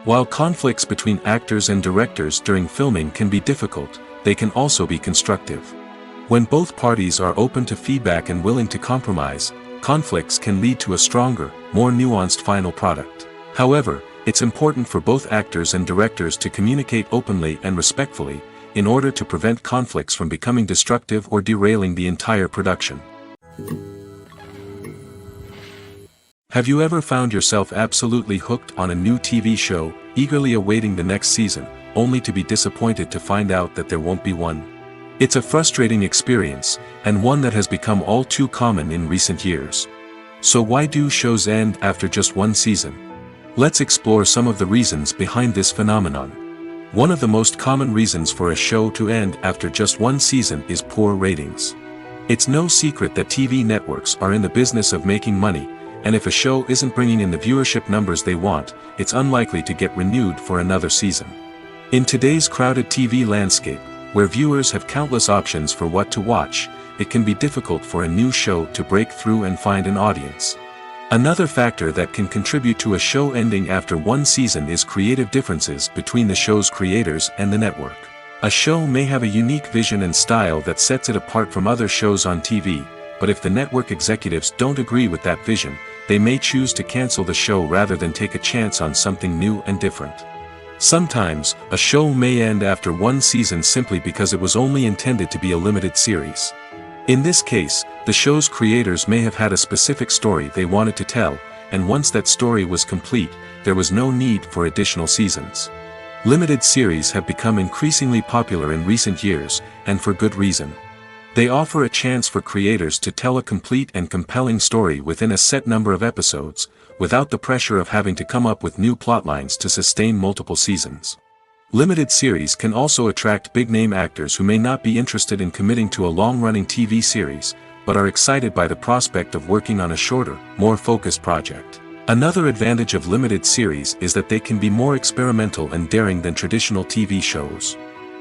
While conflicts between actors and directors during filming can be difficult, they can also be constructive. When both parties are open to feedback and willing to compromise, conflicts can lead to a stronger, more nuanced final product. However, it's important for both actors and directors to communicate openly and respectfully, in order to prevent conflicts from becoming destructive or derailing the entire production. Have you ever found yourself absolutely hooked on a new TV show, eagerly awaiting the next season, only to be disappointed to find out that there won't be one? It's a frustrating experience, and one that has become all too common in recent years. So why do shows end after just one season? Let's explore some of the reasons behind this phenomenon. One of the most common reasons for a show to end after just one season is poor ratings. It's no secret that TV networks are in the business of making money, and if a show isn't bringing in the viewership numbers they want, it's unlikely to get renewed for another season. In today's crowded TV landscape, where viewers have countless options for what to watch, it can be difficult for a new show to break through and find an audience. Another factor that can contribute to a show ending after one season is creative differences between the show's creators and the network. A show may have a unique vision and style that sets it apart from other shows on TV, but if the network executives don't agree with that vision, they may choose to cancel the show rather than take a chance on something new and different. Sometimes, a show may end after one season simply because it was only intended to be a limited series. In this case, the show's creators may have had a specific story they wanted to tell, and once that story was complete, there was no need for additional seasons. Limited series have become increasingly popular in recent years, and for good reason. They offer a chance for creators to tell a complete and compelling story within a set number of episodes, without the pressure of having to come up with new plotlines to sustain multiple seasons. Limited series can also attract big-name actors who may not be interested in committing to a long-running TV series, but are excited by the prospect of working on a shorter, more focused project. Another advantage of limited series is that they can be more experimental and daring than traditional TV shows.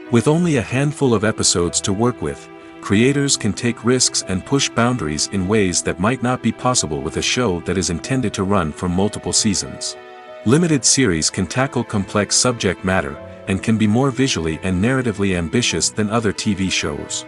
With only a handful of episodes to work with, creators can take risks and push boundaries in ways that might not be possible with a show that is intended to run for multiple seasons. Limited series can tackle complex subject matter, and can be more visually and narratively ambitious than other TV shows.